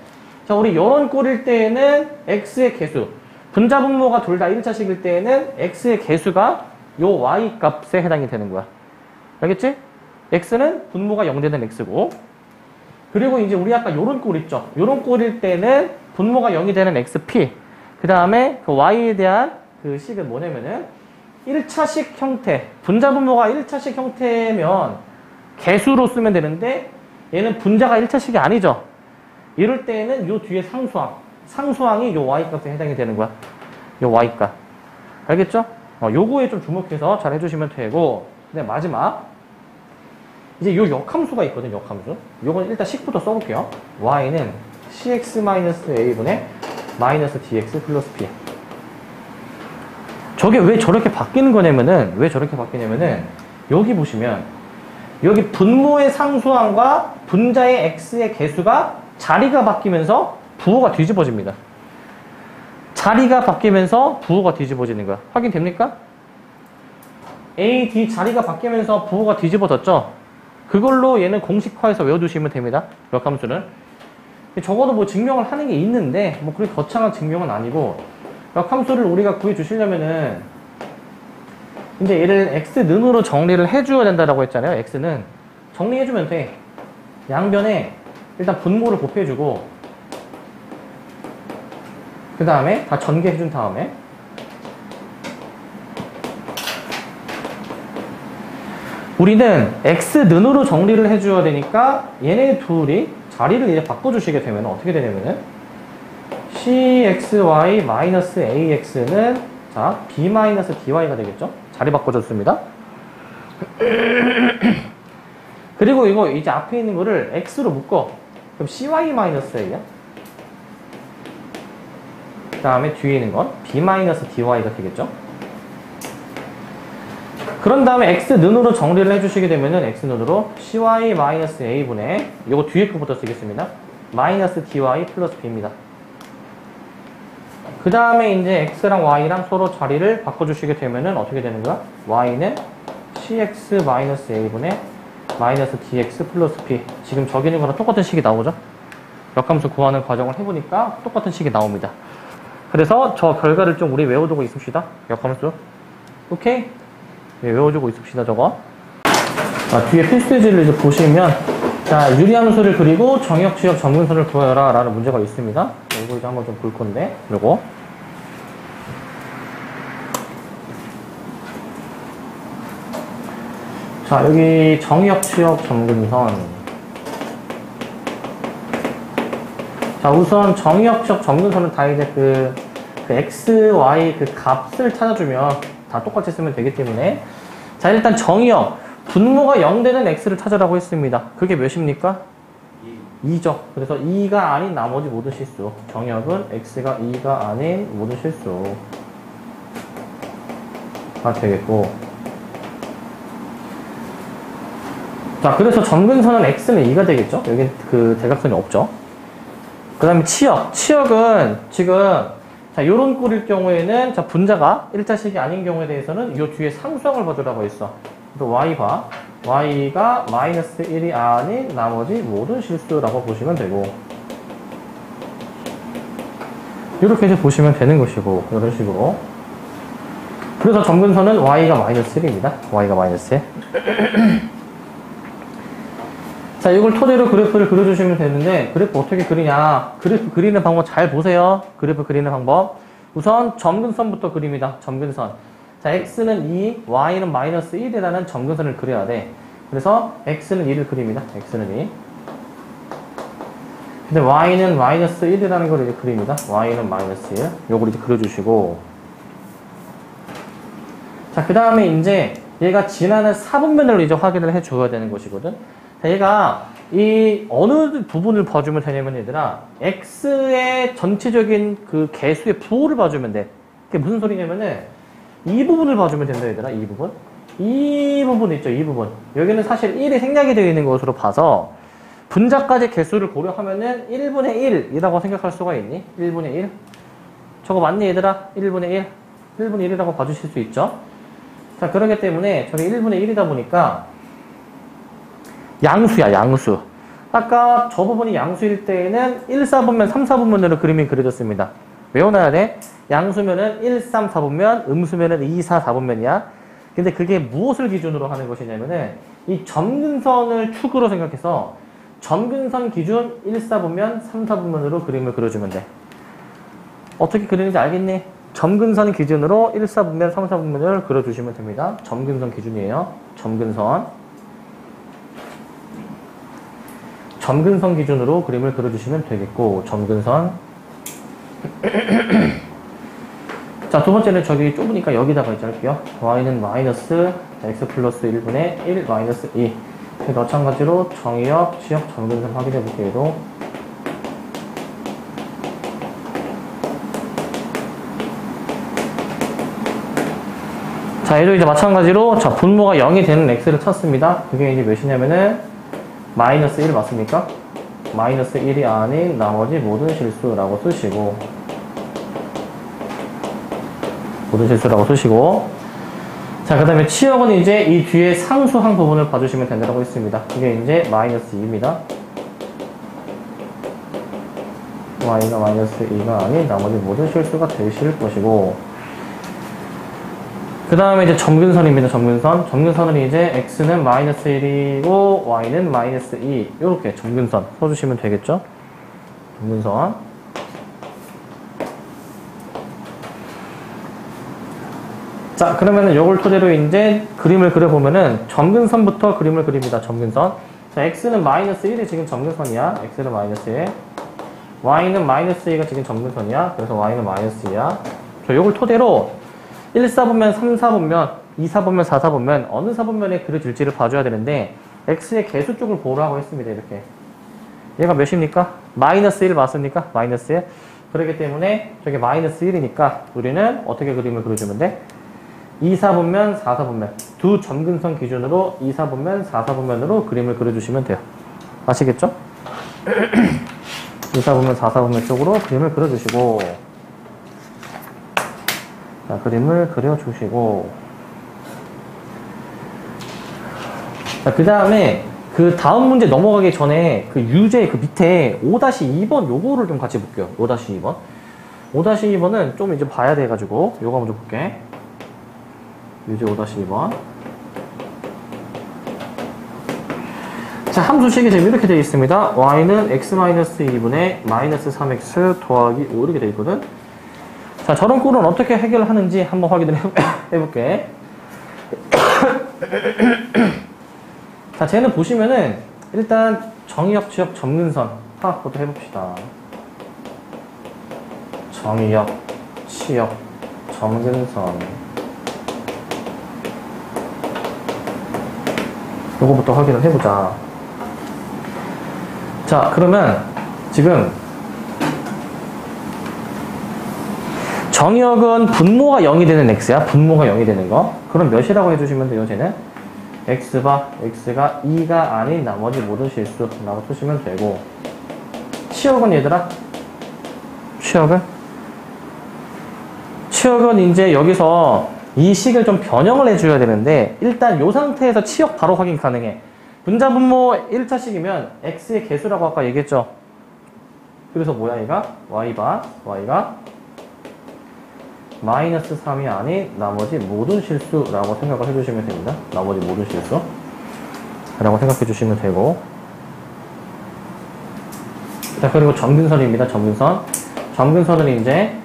자, 우리 요런 꼴일 때에는 x의 개수, 분자 분모가 둘 다 1차식일 때에는 x의 개수가 요 y 값에 해당이 되는 거야. 알겠지? x는 분모가 0 되는 x고, 그리고 이제 우리 아까 요런 꼴 있죠? 요런 꼴일 때는 분모가 0이 되는 xp, 그 다음에 그 y에 대한 그 식은 뭐냐면은 1차식 형태, 분자 분모가 1차식 형태면 개수로 쓰면 되는데 얘는 분자가 1차식이 아니죠. 이럴 때에는 요 뒤에 상수항이 요 y값에 해당이 되는 거야. 요 y값. 알겠죠? 요거에 좀 주목해서 잘 해주시면 되고, 근데 마지막 이제 요 역함수가 있거든. 역함수. 요건 일단 식부터 써볼게요. y는 cx-a분의 마이너스 dx 플러스 p. 저게 왜 저렇게 바뀌는 거냐면은, 여기 보시면 여기 분모의 상수항과 분자의 x의 개수가 자리가 바뀌면서 부호가 뒤집어집니다. 자리가 바뀌면서 부호가 뒤집어지는 거야. 확인됩니까? a, d 자리가 바뀌면서 부호가 뒤집어졌죠? 그걸로 얘는 공식화해서 외워두시면 됩니다. 역함수는. 적어도 뭐 증명을 하는 게 있는데 뭐 그렇게 거창한 증명은 아니고, 역함수를 우리가 구해주시려면은 이제 얘를 x는으로 정리를 해줘야 된다라고 했잖아요. x는 정리해주면 돼. 양변에 일단 분모를 곱해주고, 그 다음에 다 전개해준 다음에 우리는 x는으로 정리를 해줘야 되니까 얘네 둘이 자리를 이제 바꿔주시게 되면 어떻게 되냐면은 cxy-ax는 자 b-dy가 되겠죠? 자리 바꿔줬습니다. 그리고 이거 이제 앞에 있는 거를 x로 묶어. 그럼 cy-a야. 그 다음에 뒤에 있는 건 b-dy가 되겠죠? 그런 다음에 x는으로 정리를 해주시게 되면은 x는으로 cy-a분의 이거 뒤에 거부터 쓰겠습니다. 마이너스 dy 플러스 b입니다. 그 다음에 이제 x랑 y랑 서로 자리를 바꿔주시게 되면은 어떻게 되는 거야? y는 cx-a분의 마이너스 dx 플러스 p. 지금 적이는 거랑 똑같은 식이 나오죠? 역함수 구하는 과정을 해보니까 똑같은 식이 나옵니다. 그래서 저 결과를 좀 우리 외워두고 있읍시다. 역함수. 오케이? 네, 외워주고 있읍시다, 저거. 뒤에 필수예제를 이제 보시면, 자, 유리함수를 그리고 정역, 지역, 점근선을 구하여라 라는 문제가 있습니다. 이거 이제 한번 좀 볼 건데, 요거. 자, 여기 정역, 지역, 점근선. 자, 우선 정역, 지역, 점근선은 다 이제 그 x, y 그 값을 찾아주면 다 똑같이 쓰면 되기 때문에, 자, 일단 정의역 분모가 0 되는 x를 찾으라고 했습니다. 그게 몇입니까? 2죠. 그래서 2가 아닌 나머지 모든 실수. 정의역은 x가 2가 아닌 모든 실수가 되겠고, 자, 그래서 점근선은 x는 2가 되겠죠. 여기 그 대각선이 없죠. 그 다음에 치역은 지금 자, 요런 꼴일 경우에는, 자, 분자가 1차식이 아닌 경우에 대해서는 요 뒤에 상수항을 봐주라고 했어. 또 y가 마이너스 1이 아닌 나머지 모든 실수라고 보시면 되고, 이렇게 이제 보시면 되는 것이고, 이런 식으로. 그래서 점근선은 y가 마이너스 1입니다. y가 마이너스 1. 자, 이걸 토대로 그래프를 그려주시면 되는데, 그래프 어떻게 그리냐. 그래프 그리는 방법 잘 보세요. 그래프 그리는 방법. 우선 점근선부터 그립니다. 점근선. 자, x는 2, y는 마이너스 1이라는 점근선을 그려야 돼. 그래서 x는 2를 그립니다. x는 2. 근데 y는 마이너스 1이라는 걸 이제 그립니다. y는 마이너스 1. 요걸 이제 그려주시고. 자, 그 다음에 이제 얘가 지나는 사분면을 이제 확인을 해줘야 되는 것이거든. 얘가 이 어느 부분을 봐주면 되냐면 얘들아, x의 전체적인 그 개수의 부호를 봐주면 돼. 그게 무슨 소리냐면은 이 부분을 봐주면 된다 얘들아. 이 부분 있죠. 이 부분. 여기는 사실 1이 생략이 되어 있는 것으로 봐서 분자까지 개수를 고려하면은 1분의 1이라고 생각할 수가 있니? 1분의 1? 저거 맞니 얘들아? 1분의 1? 1분의 1이라고 봐주실 수 있죠? 자, 그러기 때문에 저게 1분의 1이다 보니까 양수야, 양수. 아까 저 부분이 양수일 때에는 1, 4분면, 3, 4분면으로 그림이 그려졌습니다. 외워놔야 돼. 양수면은 1, 3, 4분면, 음수면은 2, 4, 4분면이야. 근데 그게 무엇을 기준으로 하는 것이냐면은 이 점근선을 축으로 생각해서 점근선 기준 1, 4분면, 3, 4분면으로 그림을 그려주면 돼. 어떻게 그리는지 알겠니? 점근선 기준으로 1, 4분면, 3, 4분면을 그려주시면 됩니다. 점근선 기준이에요. 점근선. 점근선 기준으로 그림을 그려주시면 되겠고, 점근선. 자, 두 번째는 저기 좁으니까 여기다가 이제 할게요. y는 마이너스 x 플러스 1분의 1 마이너스 2. 마찬가지로 정의역, 치역, 점근선 확인해 볼게요. 얘도. 자, 얘도 이제 마찬가지로, 자, 분모가 0이 되는 x를 찾습니다. 그게 이제 몇이냐면은, 마이너스 1 맞습니까? 마이너스 1이 아닌 나머지 모든 실수라고 쓰시고, 모든 실수라고 쓰시고, 자, 그 다음에 치역은 이제 이 뒤에 상수항 부분을 봐주시면 된다고 했습니다. 그게 이제 마이너스 2입니다. y가 마이너스 2가 아닌 나머지 모든 실수가 되실 것이고, 그 다음에 이제 점근선입니다. 점근선. 점근선은 이제 x는 마이너스 1이고 y는 마이너스 2. 이렇게 점근선 써주시면 되겠죠? 점근선. 자, 그러면은 요걸 토대로 이제 그림을 그려보면은 점근선부터 그림을 그립니다. 점근선. 자, x는 마이너스 1이 지금 점근선이야. x는 마이너스 1. y는 마이너스 2가 지금 점근선이야. 그래서 y는 마이너스 2야. 자, 요걸 토대로 1, 4분면, 3, 4분면, 2, 4분면, 4, 4분면 어느 4분면에 그려질지를 봐줘야 되는데 x의 개수 쪽을 보라고 했습니다. 이렇게. 얘가 몇입니까? 마이너스 1 맞습니까? 마이너스 1. 그렇기 때문에 저게 마이너스 1이니까 우리는 어떻게 그림을 그려주면 돼? 2, 4분면, 4, 4분면 두 점근선 기준으로 2, 4분면, 4, 4분면으로 그림을 그려주시면 돼요. 아시겠죠? 2, 4분면, 4, 4분면 쪽으로 그림을 그려주시고, 자, 그림을 그려주시고, 자, 그 다음에 그 다음 문제 넘어가기 전에 그 유제 그 밑에 5-2번 요거를 좀 같이 볼게요. 5-2번. 5-2번은 좀 이제 봐야 돼가지고 요거 먼저 볼게. 유제 5-2번. 자, 함수식이 지금 이렇게 되어 있습니다. y는 x-2분의 마이너스 3x 더하기 5 이렇게 되어 있거든. 자, 저런 꼴은 어떻게 해결하는지 한번 확인을 해볼게. 자, 쟤는 보시면은 일단 정의역, 치역, 점근선 파악부터 해봅시다. 정의역, 치역, 점근선. 요거부터 확인을 해보자. 자, 그러면 지금 정의역은 분모가 0이 되는 x야. 분모가 0이 되는 거. 그럼 몇이라고 해주시면 돼요, 쟤는? x가 2가 아닌 나머지 모든 실수라고 쓰시면 되고, 치역은 얘들아? 치역은 이제 여기서 이 식을 좀 변형을 해줘야 되는데, 일단 이 상태에서 치역 바로 확인 가능해. 분자 분모 1차식이면 x의 개수라고 아까 얘기했죠? 그래서 뭐야, 얘가? y가 마이너스 3이 아닌 나머지 모든 실수라고 생각을 해주시면 됩니다. 나머지 모든 실수 라고 생각해 주시면 되고, 자, 그리고 점근선입니다. 점근선은 이제,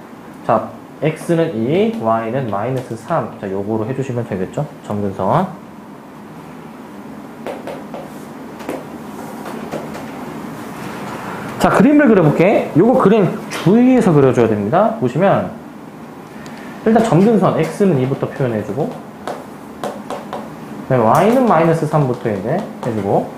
자, x는 2, y는 마이너스 3. 자, 요거로 해주시면 되겠죠? 점근선. 자, 그림을 그려볼게. 요거 그림 주의해서 그려줘야 됩니다. 보시면, 일단 점근선 x는 2부터 표현해주고, 그다음에 y는 마이너스 3부터 이제 해주고,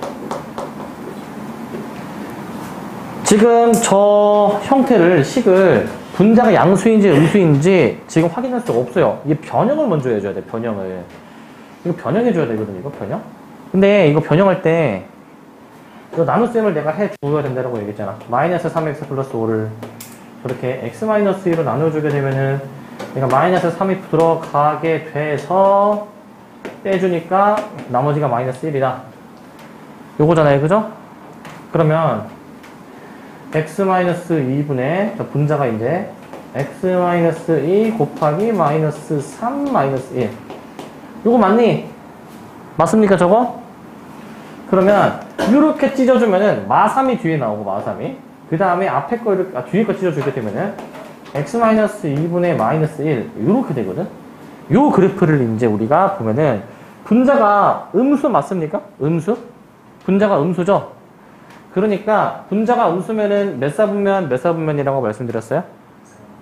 지금 저 형태를, 식을 분자가 양수인지 음수인지 지금 확인할 수가 없어요. 이게 변형을 먼저 해줘야 돼. 변형을. 이거 변형해줘야 되거든요. 이거 변형. 근데 이거 변형할 때 이 나눗셈을 내가 해줘야 된다고 얘기했잖아. 마이너스 3x 플러스 5를 저렇게 x-2로 나눠주게 되면은 내가 마이너스 3이 들어가게 돼서 빼주니까 나머지가 마이너스 1이다. 요거잖아요. 그죠? 그러면 x-2분의 분자가 이제 x-2 곱하기 마이너스 3 마이너스 1. 요거 맞니? 맞습니까 저거? 그러면 이렇게 찢어주면은 마3이 뒤에 나오고 마3이 그 다음에 앞에 거 이렇게 뒤에 거 찢어주게 되면은 x-2분의 마이너스 1 이렇게 되거든. 요 그래프를 이제 우리가 보면은 분자가 음수 맞습니까? 음수? 분자가 음수죠? 그러니까 분자가 음수면은 몇 사분면 몇 사분면이라고 말씀드렸어요?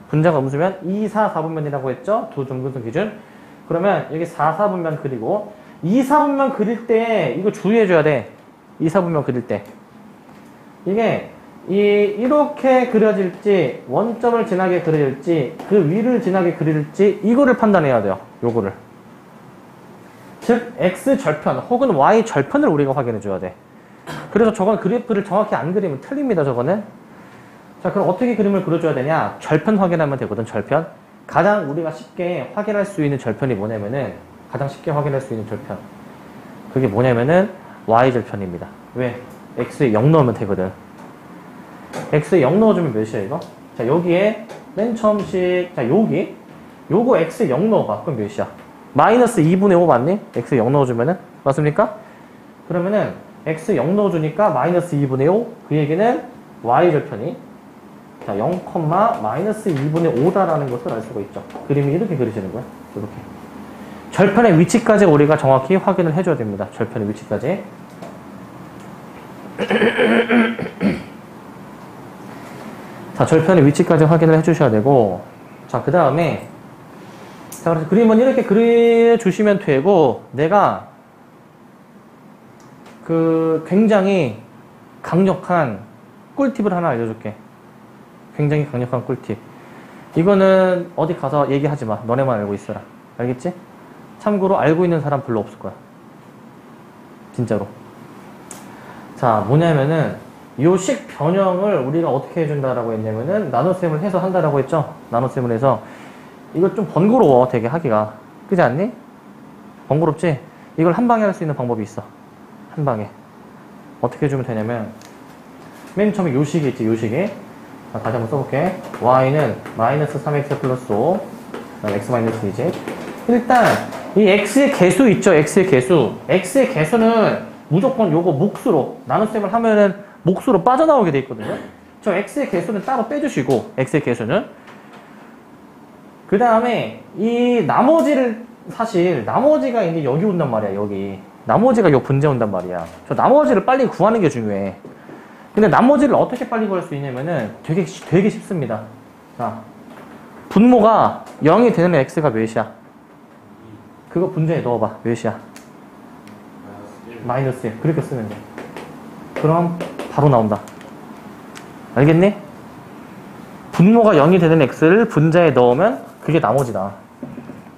분자가 음수면 2, 4, 4분면이라고 했죠? 두 중근수 기준. 그러면 여기 4, 4분면 그리고 2, 4분면 그릴 때 이거 주의해줘야 돼. 2, 4분면 그릴 때 이게 이렇게 그려질지 원점을 지나게 그려질지 그 위를 지나게 그릴지 이거를 판단해야 돼요. 요거를. 즉 x절편 혹은 y절편을 우리가 확인해 줘야 돼. 그래서 저건 그래프를 정확히 안 그리면 틀립니다. 저거는. 자, 그럼 어떻게 그림을 그려줘야 되냐? 절편 확인하면 되거든. 절편. 가장 우리가 쉽게 확인할 수 있는 절편이 뭐냐면은 가장 쉽게 확인할 수 있는 절편 그게 뭐냐면은 y절편입니다. 왜? x에 0 넣으면 되거든. x에 0 넣어주면 몇이야 이거? 자, 여기에 맨 처음식 자, 요거 x에 0 넣어봐. 그럼 몇이야? 마이너스 2분의 5 맞니? x에 0 넣어주면은 맞습니까? 그러면은 x 0 넣어주니까 마이너스 2분의 5 그 얘기는 y절편이 자, 0, 마이너스 2분의 5다라는 것을 알 수가 있죠. 그림이 이렇게 그리시는 거야. 이렇게. 절편의 위치까지 우리가 정확히 확인을 해줘야 됩니다. 절편의 위치까지. 자, 절편의 위치까지 확인을 해주셔야 되고, 자, 그 다음에, 자, 그래서 그림은 이렇게 그려주시면 되고, 내가 굉장히 강력한 꿀팁을 하나 알려줄게. 굉장히 강력한 꿀팁. 이거는 어디 가서 얘기하지 마. 너네만 알고 있어라. 알겠지? 참고로 알고 있는 사람 별로 없을 거야. 진짜로. 자, 뭐냐면은 요 식 변형을 우리가 어떻게 해준다라고 했냐면은 나눗셈을 해서 한다라고 했죠? 나눗셈을 해서 이거 좀 번거로워. 되게 하기가. 그지 않니? 번거롭지? 이걸 한 방에 할 수 있는 방법이 있어. 한 방에. 어떻게 해주면 되냐면 맨 처음에 요 식이 있지. 요 식이. 자, 다시 한번 써볼게. y는 마이너스 3x 플러스 5 x 마이너스 2제 일단 이 x의 개수 있죠. x의 개수. x의 개수는 무조건 요거 몫으로 나눗셈을 하면은 몫으로 빠져나오게 돼 있거든요. 저 x의 개수는 따로 빼주시고 x의 개수는 그 다음에 이 나머지를 사실 나머지가 이제 여기 온단 말이야. 여기 나머지가 요 분자 온단 말이야. 저 나머지를 빨리 구하는 게 중요해. 근데 나머지를 어떻게 빨리 구할 수 있냐면은 되게 쉽습니다. 자, 분모가 0이 되는 x가 몇이야? 그거 분자에 넣어봐. 몇이야? 마이너스 1. 그렇게 쓰면 돼. 그럼 바로 나온다. 알겠니? 분모가 0이 되는 x를 분자에 넣으면 그게 나머지다.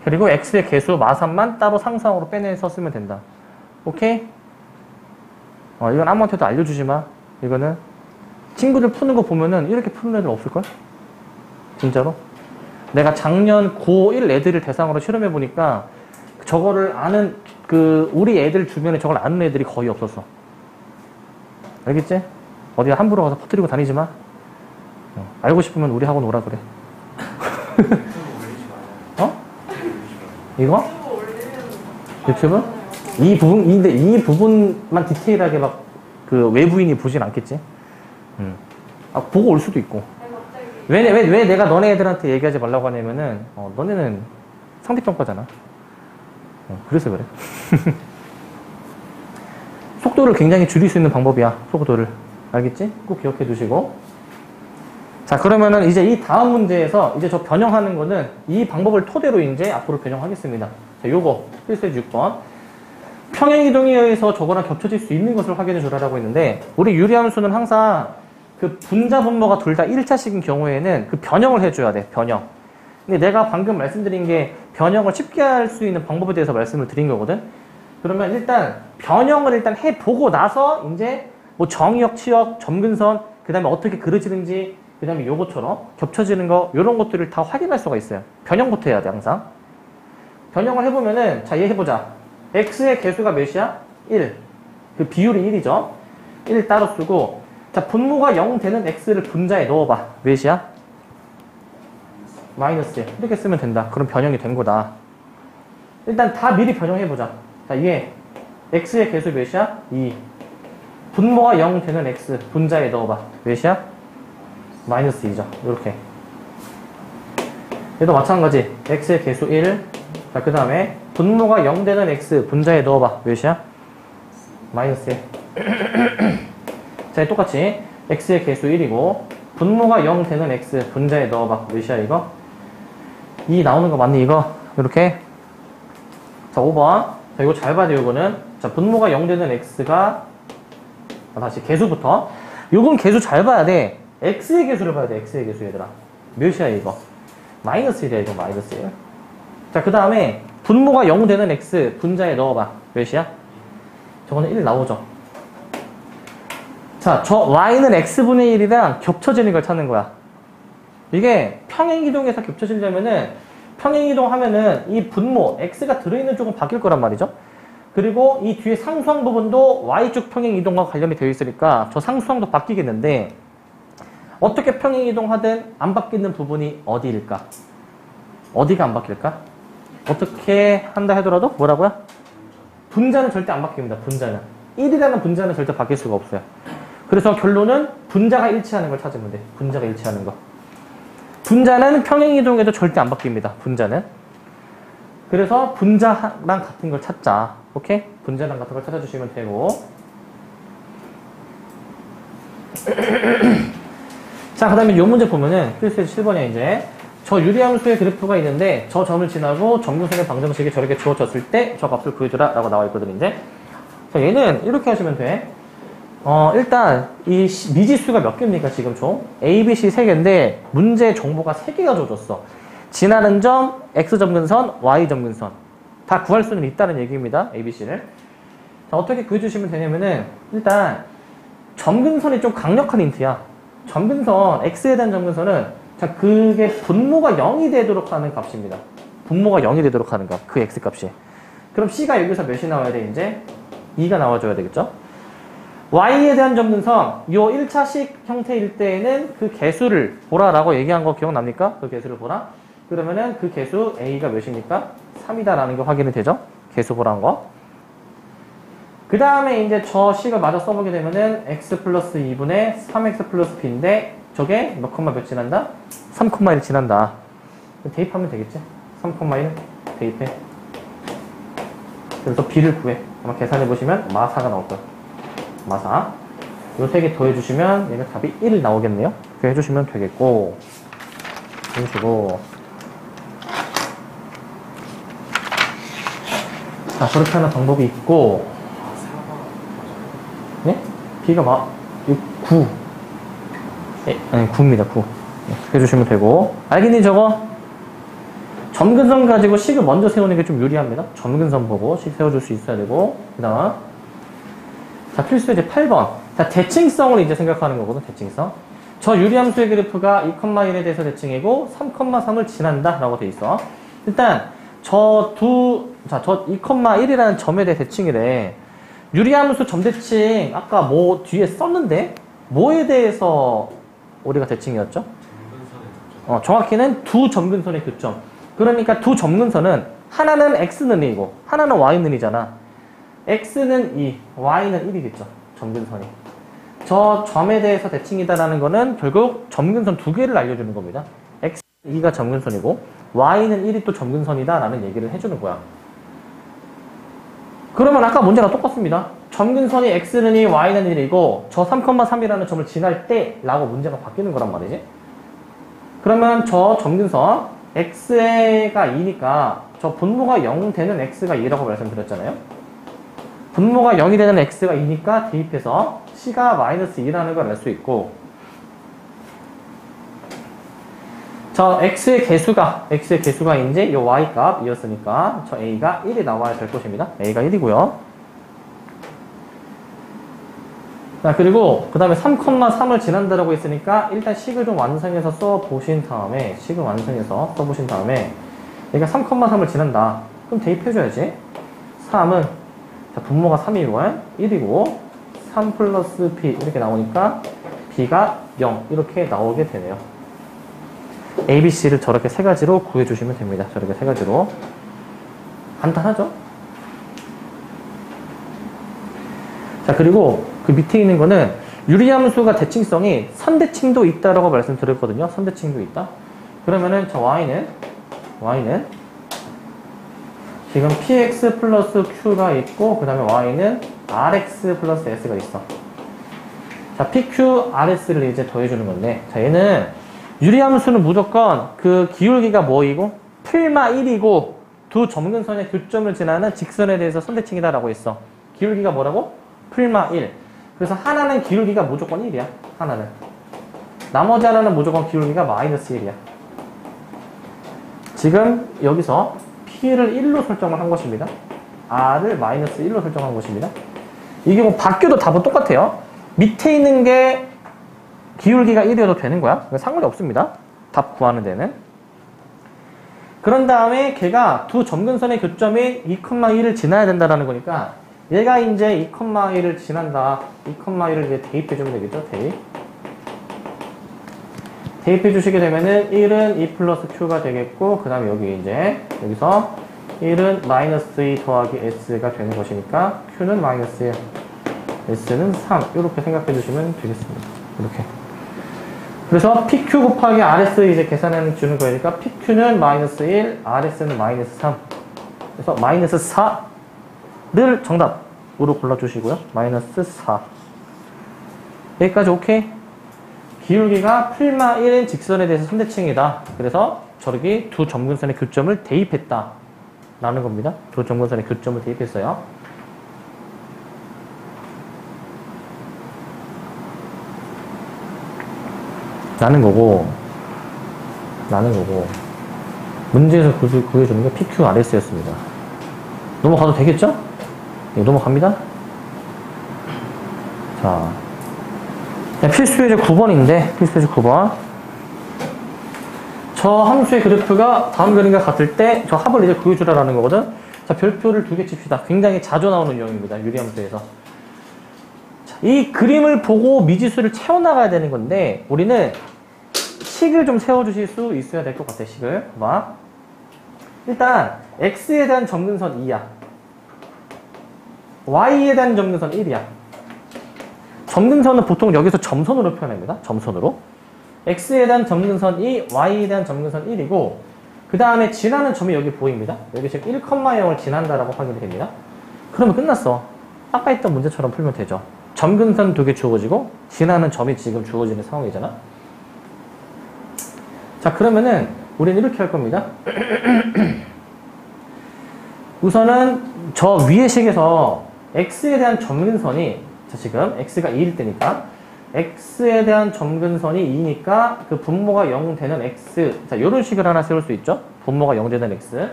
그리고 x의 개수 마삼만 따로 상수항으로 빼내서 쓰면 된다. 오케이? 이건 아무한테도 알려주지 마. 이거는 친구들 푸는 거 보면은 이렇게 푸는 애들 없을걸? 진짜로? 내가 작년 고1 애들을 대상으로 실험해 보니까 저거를 아는 우리 애들 주변에 저걸 아는 애들이 거의 없었어. 알겠지? 어디가 함부로 가서 퍼뜨리고 다니지 마. 알고 싶으면 우리 하고 놀아 그래. 이거? 유튜브? 근데 이 부분만 디테일하게 막 외부인이 보진 않겠지? 보고 올 수도 있고. 왜 내가 너네 애들한테 얘기하지 말라고 하냐면은, 너네는 상대평가잖아. 그래서 그래. 속도를 굉장히 줄일 수 있는 방법이야. 속도를. 알겠지? 꼭 기억해 두시고. 자, 그러면은 이제 이 다음 문제에서 이제 저 변형하는 거는 이 방법을 토대로 이제 앞으로 변형하겠습니다. 자, 요거. 필수의 6번. 평행이동에 의해서 저거랑 겹쳐질 수 있는 것을 확인해 주라고 했는데, 우리 유리함수는 항상 그 분자 분모가 둘 다 1차식인 경우에는 그 변형을 해줘야 돼. 변형. 근데 내가 방금 말씀드린 게 변형을 쉽게 할 수 있는 방법에 대해서 말씀을 드린 거거든. 그러면 일단 변형을 일단 해보고 나서 이제 뭐 정의역, 치역, 점근선, 그 다음에 어떻게 그려지는지, 그 다음에 요거처럼 겹쳐지는 거, 요런 것들을 다 확인할 수가 있어요. 변형부터 해야 돼, 항상. 변형을 해보면은, 자, 얘 해보자. x의 개수가 몇이야? 1. 그 비율이 1이죠. 1 따로 쓰고, 자, 분모가 0 되는 x를 분자에 넣어봐. 몇이야? 마이너스 1. 이렇게 쓰면 된다. 그럼 변형이 된 거다. 일단 다 미리 변형해보자. 자, 얘 x의 개수 몇이야? 2. 분모가 0 되는 x 분자에 넣어봐. 몇이야? 마이너스 2죠. 이렇게. 얘도 마찬가지. x의 개수 1. 자, 그 다음에 분모가 0 되는 x 분자에 넣어봐. 몇이야? 마이너스 1. 자, 똑같이 x의 개수 1이고 분모가 0 되는 x 분자에 넣어봐. 몇이야 이거? 2 나오는 거 맞니 이거? 이렇게. 자, 5번. 자, 이거 잘 봐야 돼, 요거는. 자, 분모가 0 되는 x가, 다시 개수부터. 요건 개수 잘 봐야 돼. x의 개수를 봐야 돼, x의 개수, 얘들아. 몇이야, 이거? 마이너스 1이야, 이거, 마이너스 1. 자, 그 다음에, 분모가 0 되는 x 분자에 넣어봐. 몇이야? 저거는 1 나오죠. 자, 저 y는 x분의 1이랑 겹쳐지는 걸 찾는 거야. 이게 평행이동에서 겹쳐지려면은, 평행이동 하면은 이 분모, x가 들어있는 쪽은 바뀔 거란 말이죠. 그리고 이 뒤에 상수항 부분도 y축 평행이동과 관련이 되어 있으니까 저 상수항도 바뀌겠는데 어떻게 평행이동하든 안 바뀌는 부분이 어디일까? 어디가 안 바뀔까? 어떻게 한다 하더라도 뭐라고요? 분자는 절대 안 바뀝니다. 분자는. 1이라는 분자는 절대 바뀔 수가 없어요. 그래서 결론은 분자가 일치하는 걸 찾으면 돼. 분자가 일치하는 거. 분자는 평행이동에도 절대 안 바뀝니다. 분자는. 그래서 분자랑 같은 걸 찾자. 오케이? 분자랑 같은 걸 찾아주시면 되고. 자, 그 다음에 요 문제 보면은 필수의 7번이야 이제. 저 유리함수의 그래프가 있는데 저 점을 지나고 점근선의 방정식이 저렇게 주어졌을 때 저 값을 구해주라 라고 나와 있거든 이제. 자, 얘는 이렇게 하시면 돼. 일단 이 미지수가 몇 개입니까 지금 총? A, B, C 3개인데 문제 정보가 3개가 줘줬어. 지나는 점, X 점근선, Y 점근선 다 구할 수는 있다는 얘기입니다. A, B, C를. 자, 어떻게 구해주시면 되냐면은 일단 점근선이 좀 강력한 힌트야. 점근선, X에 대한 점근선은 자, 그게 분모가 0이 되도록 하는 값입니다. 분모가 0이 되도록 하는 값, 그 X값이. 그럼 C가 여기서 몇이 나와야 돼 이제? 2가 나와줘야 되겠죠? Y에 대한 점근선, 요 1차식 형태일 때에는 그 개수를 보라라고 얘기한 거 기억납니까? 그 개수를 보라. 그러면은 그 개수 A가 몇입니까? 3이다라는 게 확인이 되죠? 개수 보라는 거. 그 다음에 이제 저 식을 마저 써보게 되면은 x 플러스 2분의 3x 플러스 b인데 저게 몇 콤마 몇 지난다? 3,1 지난다. 대입하면 되겠지? 3,1 대입해. 그래서 b를 구해. 아마 계산해보시면 마사가 나올 거야. 마사. 요 세 개 더해주시면 얘가 답이 1 나오겠네요. 그렇게 해주시면 되겠고. 해주시고. 자, 저렇게 하는 방법이 있고. 네? b가 9. 아니, 9입니다, 9. 네, 해주시면 되고. 알겠니, 저거? 점근선 가지고 식을 먼저 세우는 게 좀 유리합니다. 점근선 보고 식 세워줄 수 있어야 되고. 그 다음. 자, 필수 이제 8번. 자, 대칭성을 이제 생각하는 거거든, 대칭성. 저 유리함수의 그래프가 2,1에 대해서 대칭이고, 3,3을 지난다. 라고 돼 있어. 일단, 저 2,1이라는 점에 대해 대칭이래. 유리함수 점대칭, 아까 뭐 뒤에 썼는데, 뭐에 대해서 우리가 대칭이었죠? 정확히는 두 점근선의 교점. 그러니까 두 점근선은, 하나는 x는 2고, 하나는 y는 2잖아. x는 2, y는 1이겠죠. 점근선이. 저 점에 대해서 대칭이다라는 거는 결국 점근선 두 개를 알려주는 겁니다. x는 2가 점근선이고 y는 1이 또 점근선이다라는 얘기를 해주는 거야. 그러면 아까 문제랑 똑같습니다. 점근선이 x는 2, y는 1이고 저 3,3이라는 점을 지날 때 라고 문제가 바뀌는 거란 말이지. 그러면 저 점근선 x가 2니까 저 분모가 0 되는 x가 2라고 말씀드렸잖아요. 분모가 0이 되는 x가 2니까 대입해서 c가 마이너스 2라는 걸 알 수 있고, 저 x의 개수가 이제 이 y 값이었으니까 저 a가 1이 나와야 될 것입니다. a가 1이고요. 자, 그리고 그 다음에 3,3을 지난다라고 했으니까 일단 식을 좀 완성해서 써보신 다음에 식을 완성해서 써보신 다음에 얘가 3,3을 지난다. 그럼 대입해줘야지. 3은 자, 분모가 3이고 1이고 3 플러스 b 이렇게 나오니까 b가 0 이렇게 나오게 되네요. a, b, c를 저렇게 세 가지로 구해주시면 됩니다. 저렇게 세 가지로. 간단하죠? 자, 그리고 그 밑에 있는 거는 유리함수가 대칭성이 선대칭도 있다라고 말씀드렸거든요. 선대칭도 있다. 그러면은 저 y는 지금 px 플러스 q가 있고 그 다음에 y는 rx 플러스 s가 있어. 자, pq, rs를 이제 더해주는 건데 자, 얘는 유리함수는 무조건 그 기울기가 뭐이고 풀마 1이고 두 점근선의 교점을 지나는 직선에 대해서 선대칭이다라고 했어. 기울기가 뭐라고? 풀마 1. 그래서 하나는 기울기가 무조건 1이야. 하나는. 나머지 하나는 무조건 기울기가 마이너스 1이야. 지금 여기서 P를 1로 설정을 한 것입니다. R을 마이너스 1로 설정한 것입니다. 이게 뭐 바뀌어도 답은 똑같아요. 밑에 있는 게 기울기가 1이어도 되는 거야. 상관이 없습니다. 답 구하는 데는. 그런 다음에 걔가 두 점근선의 교점인 2,1을 지나야 된다는 거니까 얘가 이제 2,1을 지난다. 2,1을 이제 대입해주면 되겠죠? 대입해 주시게 되면은 1은 2 플러스 q가 되겠고, 그 다음에 여기 이제, 여기서 1은 마이너스 2 더하기 s가 되는 것이니까, q는 마이너스 1, s는 3. 이렇게 생각해 주시면 되겠습니다. 이렇게. 그래서 pq 곱하기 rs 이제 계산해 주는 거니까, pq는 마이너스 1, rs는 마이너스 3. 그래서 마이너스 4를 정답으로 골라주시고요. 마이너스 4. 여기까지 오케이? 기울기가 풀마 1인 직선에 대해서 선대칭이다. 그래서 저렇게 두 점근선의 교점을 대입했다. 라는 겁니다. 두 점근선의 교점을 대입했어요. 라는 거고, 문제에서 구해주는 게 PQRS였습니다. 넘어가도 되겠죠? 네, 넘어갑니다. 자. 필수예제 9번인데, 필수예제 9번. 저 함수의 그래프가 다음 그림과 같을 때, 저 합을 이제 구해주라라는 거거든. 자, 별표를 2개 칩시다. 굉장히 자주 나오는 유형입니다. 유리함수에서. 자, 이 그림을 보고 미지수를 채워나가야 되는 건데, 우리는 식을 좀 세워주실 수 있어야 될 것 같아, 식을. 봐봐. 일단, x에 대한 점근선 2야. y에 대한 점근선 1이야. 점근선은 보통 여기서 점선으로 표현합니다. 점선으로. x에 대한 점근선 2, y에 대한 점근선 1이고, 그 다음에 지나는 점이 여기 보입니다. 여기 지금 1,0을 지난다라고 확인이 됩니다. 그러면 끝났어. 아까 했던 문제처럼 풀면 되죠. 점근선 2개 주어지고, 지나는 점이 지금 주어지는 상황이잖아. 자, 그러면은, 우리는 이렇게 할 겁니다. 우선은 저 위의 식에서 x에 대한 점근선이 자, 지금 x가 2일 때니까 x에 대한 점근선이 2니까 그 분모가 0 되는 x. 자, 요런 식을 하나 세울 수 있죠. 분모가 0 되는 x.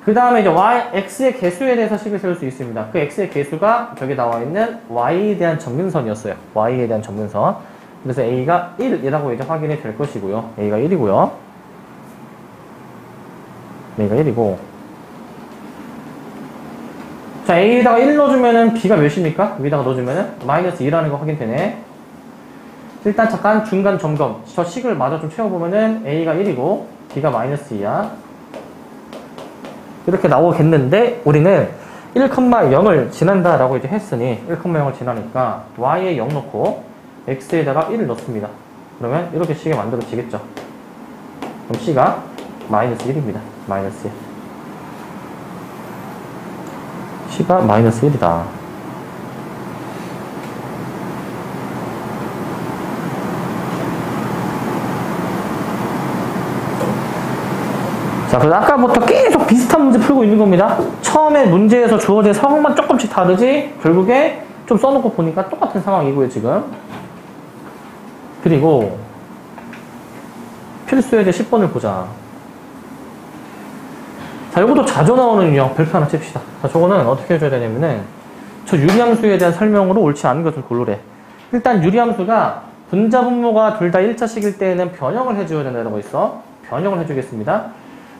그 다음에 이제 x의 개수에 대해서 식을 세울 수 있습니다. 그 x의 개수가 저기 나와 있는 y에 대한 점근선이었어요. y에 대한 점근선. 그래서 a가 1이라고 이제 확인이 될 것이고요. a가 1이고요. a가 1이고. 자, A에다가 1 넣어주면은 B가 몇입니까? B에다가 넣어주면은 마이너스 2라는 거 확인되네. 일단 잠깐 중간 점검. 저 식을 마저 좀 채워보면은 A가 1이고 B가 마이너스 2야. 이렇게 나오겠는데 우리는 1,0을 지난다라고 이제 했으니 1,0을 지나니까 Y에 0 넣고 X에다가 1을 넣습니다. 그러면 이렇게 식이 만들어지겠죠. 그럼 C가 마이너스 1입니다. 마이너스 1. C가 마이너스 1이다. 자, 그래서 아까부터 계속 비슷한 문제 풀고 있는 겁니다. 처음에 문제에서 주어진 상황만 조금씩 다르지, 결국에 좀 써놓고 보니까 똑같은 상황이고요, 지금. 그리고, 필수예제 10번을 보자. 자, 이것도 자주 나오는 유형, 별표 하나 칩시다. 자, 저거는 어떻게 해줘야 되냐면은, 저 유리함수에 대한 설명으로 옳지 않은 것을 고르래. 일단 유리함수가 분자 분모가 둘 다 1차식일 때에는 변형을 해줘야 된다는 거 있어. 변형을 해주겠습니다.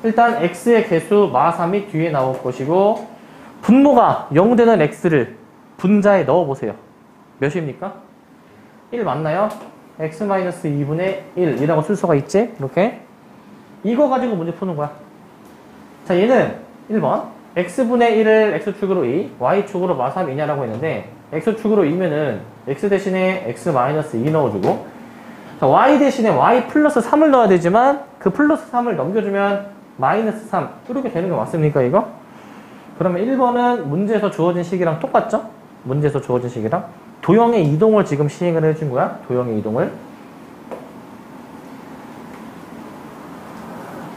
일단 x의 개수 마3이 뒤에 나올 것이고 분모가 0 되는 x를 분자에 넣어보세요. 몇입니까? 1 맞나요? x-2분의 1이라고 쓸 수가 있지? 이렇게. 이거 가지고 문제 푸는 거야. 자, 얘는 1번 x분의 1을 x축으로 2, y축으로 마3이냐라고 했는데 x축으로 2면은 x 대신에 x-2 넣어주고 자, y 대신에 y 플러스 3을 넣어야 되지만 그 플러스 3을 넘겨주면 마이너스 3 이렇게 되는 거 맞습니까 이거? 그러면 1번은 문제에서 주어진 식이랑 똑같죠? 문제에서 주어진 식이랑 도형의 이동을 지금 시행을 해준 거야. 도형의 이동을.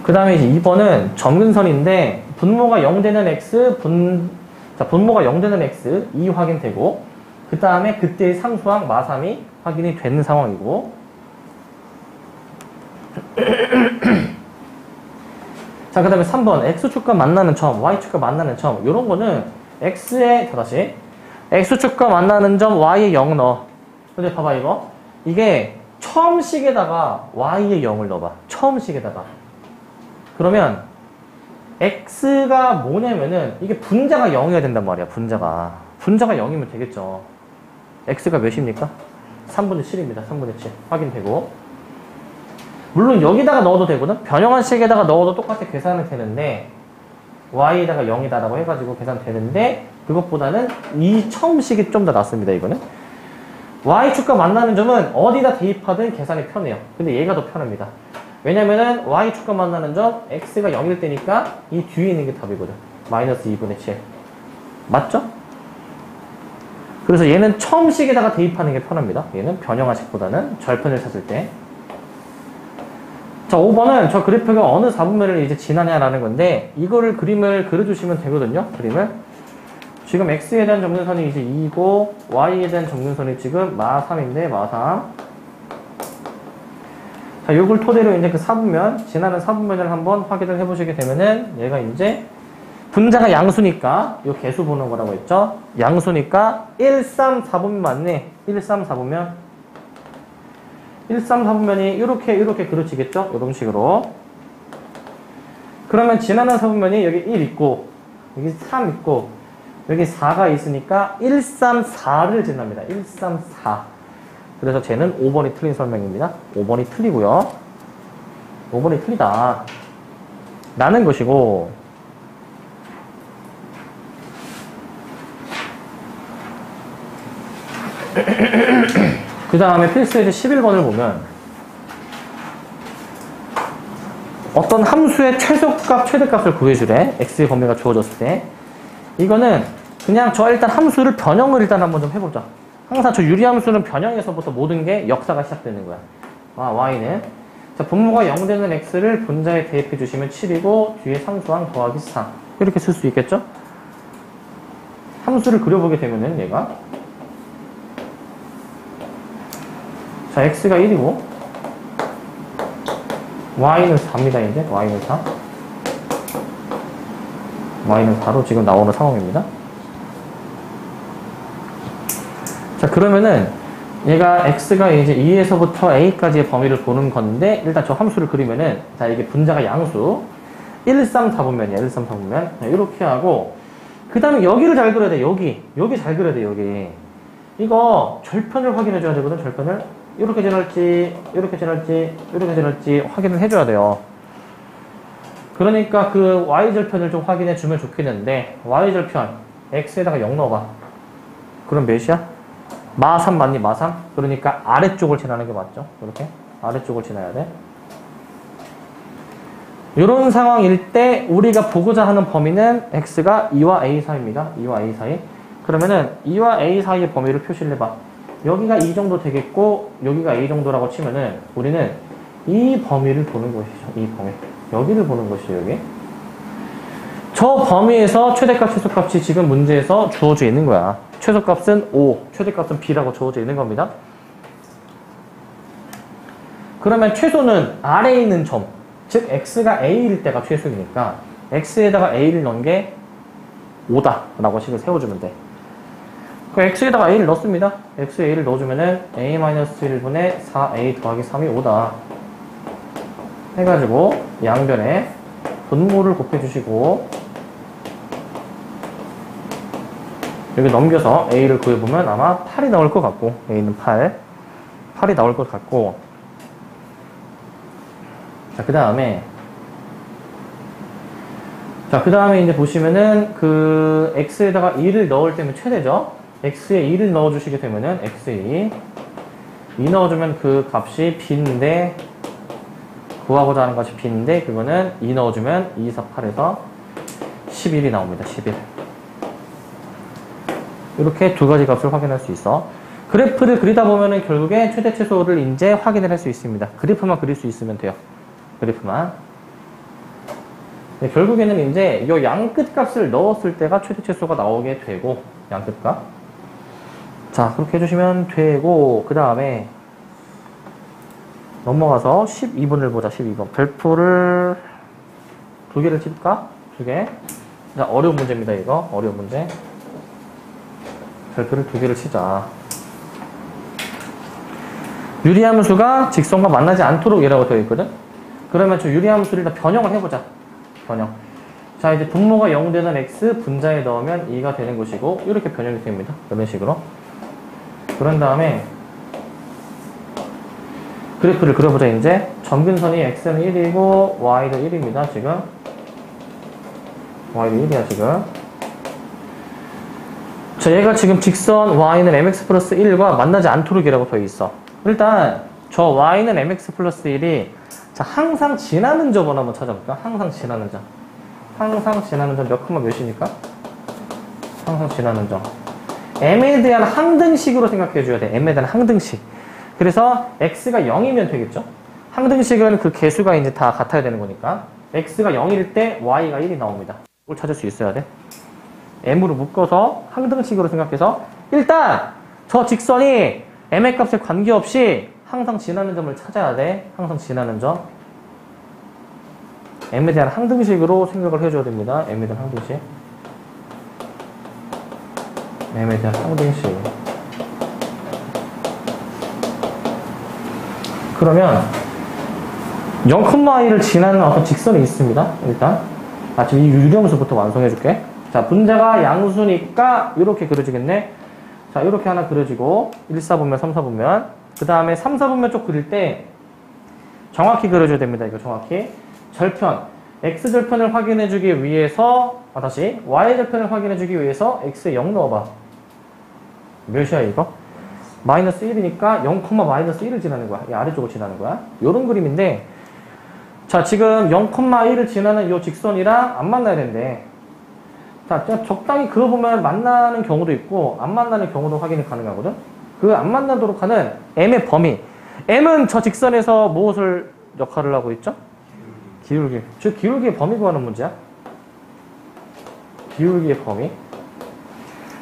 그 다음에 이제 2번은 점근선인데 분모가 0 되는 x, 분모가 0 되는 x 2 확인되고 그 다음에 그때의 상수항 마3이 확인이 되는 상황이고 자, 그 다음에 3번 x축과 만나는 점, y축과 만나는 점 이런 거는 x의 다시 x축과 만나는 점 y에 0 넣어. 근데 봐봐 이거 이게 처음 식에다가 y에 0을 넣어봐. 처음 식에다가 그러면 x가 뭐냐면은 이게 분자가 0이어야 된단 말이야. 분자가 0이면 되겠죠. x가 몇입니까? 3분의 7입니다. 3분의 7 확인되고 물론 여기다가 넣어도 되거든. 변형한 식에다가 넣어도 똑같이 계산은 되는데 y에다가 0이다라고 해가지고 계산되는데 그것보다는 이 처음 식이 좀 더 낫습니다. 이거는 y축과 만나는 점은 어디다 대입하든 계산이 편해요. 근데 얘가 더 편합니다. 왜냐면은 y축과 만나는 점 x가 0일 때니까 이 뒤에 있는 게 답이거든. 마이너스 2분의 7 맞죠? 그래서 얘는 처음 식에다가 대입하는 게 편합니다. 얘는 변형한 식보다는 절편을 찾을 때. 자, 5번은 저 그래프가 어느 4분면을 이제 지나냐라는 건데 이거를 그림을 그려주시면 되거든요. 그림을 지금 x에 대한 점근선이 이제 2고 y에 대한 점근선이 지금 마3인데 마3 자, 요걸 토대로 이제 그 4분면 지나는 4분면을 한번 확인을 해보시게 되면은 얘가 이제 분자가 양수니까 요 개수 보는 거라고 했죠. 양수니까 1, 3, 4분면 맞네. 1, 3, 4분면 1, 3, 4분면이 이렇게 그려지겠죠? 이런 식으로. 그러면 지나는 4분면이 여기 1 있고, 여기 3 있고, 여기 4가 있으니까 1, 3, 4를 지납니다. 1, 3, 4. 그래서 쟤는 5번이 틀린 설명입니다. 5번이 틀리고요. 5번이 틀리다. 라는 것이고, 그 다음에 필수에서 11번을 보면 어떤 함수의 최소값, 최대값을 구해주래. x의 범위가 주어졌을 때 이거는 그냥 저 일단 함수를 변형을 일단 한번 좀 해보자. 항상 저 유리함수는 변형에서부터 모든 게 역사가 시작되는 거야. y는 자, 분모가 0 되는 x를 분자에 대입해 주시면 7이고 뒤에 상수항 더하기 4 이렇게 쓸 수 있겠죠? 함수를 그려보게 되면은 얘가 자, x가 1이고 y는 4입니다. 이제 y는 4 y는 4로 지금 나오는 상황입니다. 자, 그러면은 얘가 x가 이제 2에서부터 a까지의 범위를 보는 건데 일단 저 함수를 그리면은 자, 이게 분자가 양수 1, 3, 4분면이야. 1, 3, 4분면 이렇게 하고 그 다음에 여기를 잘 그려야 돼. 여기 잘 그려야 돼. 여기 이거 절편을 확인해 줘야 되거든. 절편을 이렇게 지날지 이렇게 지날지 이렇게 지날지 확인을 해줘야 돼요. 그러니까 그 y절편을 좀 확인해 주면 좋겠는데 y절편 x에다가 0 넣어봐. 그럼 몇이야? 마3 맞니? 마3? 그러니까 아래쪽을 지나는 게 맞죠? 이렇게 아래쪽을 지나야 돼. 이런 상황일 때 우리가 보고자 하는 범위는 x가 2와 a 사이입니다. 2와 a 사이. 그러면은 2와 a 사이의 범위를 표시를 해봐. 여기가 이 정도 되겠고 여기가 a 정도라고 치면은 우리는 이 범위를 보는 것이죠. 이 범위. 여기를 보는 것이죠. 여기. 저 범위에서 최대값, 최소값이 지금 문제에서 주어져 있는 거야. 최소값은 5, 최대값은 b라고 주어져 있는 겁니다. 그러면 최소는 아래에 있는 점, 즉 x가 a일 때가 최소이니까 x에다가 a를 넣은 게 5다 라고 식을 세워주면 돼. x에다가 a를 넣습니다. x에 a를 넣어주면은 a-1분의 4a 더하기 3이 5다. 해가지고 양변에 분모를 곱해주시고 여기 넘겨서 a를 구해보면 아마 8이 나올 것 같고 a는 8이 나올 것 같고 자, 그 다음에 이제 보시면은 그 x에다가 2를 넣을 때면 최대죠. x에 2를 넣어주시게 되면은 x에 2 넣어주면 그 값이 b인데 구하고자 하는 것이 b인데 그거는 2 넣어주면 2, 4, 8에서 11이 나옵니다. 11. 이렇게 두 가지 값을 확인할 수 있어. 그래프를 그리다 보면은 결국에 최대 최소를 이제 확인을 할 수 있습니다. 그래프만 그릴 수 있으면 돼요. 그래프만. 네, 결국에는 이제 이 양끝 값을 넣었을 때가 최대 최소가 나오게 되고 양끝 값. 자, 그렇게 해주시면 되고 그 다음에 넘어가서 12번을 보자. 12번. 별표를 두 개를 칠까? 두 개. 자, 어려운 문제입니다. 이거 어려운 문제. 별표를 두 개를 치자. 유리함수가 직선과 만나지 않도록 이라고 되어 있거든. 그러면 저 유리함수를 일단 변형을 해보자. 변형. 자, 이제 분모가 0 되는 x 분자에 넣으면 2가 되는 것이고 이렇게 변형이 됩니다. 이런 식으로. 그런 다음에 그래프를 그려보자. 이제 점근선이 x는 1이고 y도 1입니다. 지금 y도 1이야 지금. 자, 얘가 지금 직선 y는 mx 플러스 1과 만나지 않도록 이라고 되어 있어. 일단 저 y는 mx 플러스 1이 자, 항상 지나는 점을 한번 찾아볼까? 항상 지나는 점. 항상 지나는 점 몇 콤마 몇이니까? 항상 지나는 점. m에 대한 항등식으로 생각해 줘야 돼. m에 대한 항등식. 그래서 x가 0이면 되겠죠? 항등식은 그 개수가 이제 다 같아야 되는 거니까. x가 0일 때 y가 1이 나옵니다. 이걸 찾을 수 있어야 돼. m으로 묶어서 항등식으로 생각해서 일단 저 직선이 m의 값에 관계없이 항상 지나는 점을 찾아야 돼. 항상 지나는 점. m에 대한 항등식으로 생각을 해줘야 됩니다. m에 대한 항등식. m에 대한 항등식. 그러면 0,1을 지나는 어떤 직선이 있습니다. 일단 지금 이 유리함수부터 완성해줄게. 자, 분자가 양수니까 이렇게 그려지겠네. 자, 이렇게 하나 그려지고 1, 4분면, 3, 4분면 그 다음에 3, 4분면 쪽 그릴 때 정확히 그려줘야 됩니다. 이거 정확히 절편 x절편을 확인해주기 위해서 다시 y절편을 확인해주기 위해서 x에 0 넣어봐. 몇이야 이거? 마이너스 1이니까 0, 마이너스 1을 지나는 거야. 이 아래쪽을 지나는 거야. 요런 그림인데 자, 지금 0,1을 지나는 이 직선이랑 안 만나야 된대. 자, 적당히 그어보면 만나는 경우도 있고 안 만나는 경우도 확인이 가능하거든. 그 안 만나도록 하는 m의 범위. m은 저 직선에서 무엇을 역할을 하고 있죠? 기울기. 즉 기울기의 범위 구하는 문제야. 기울기의 범위.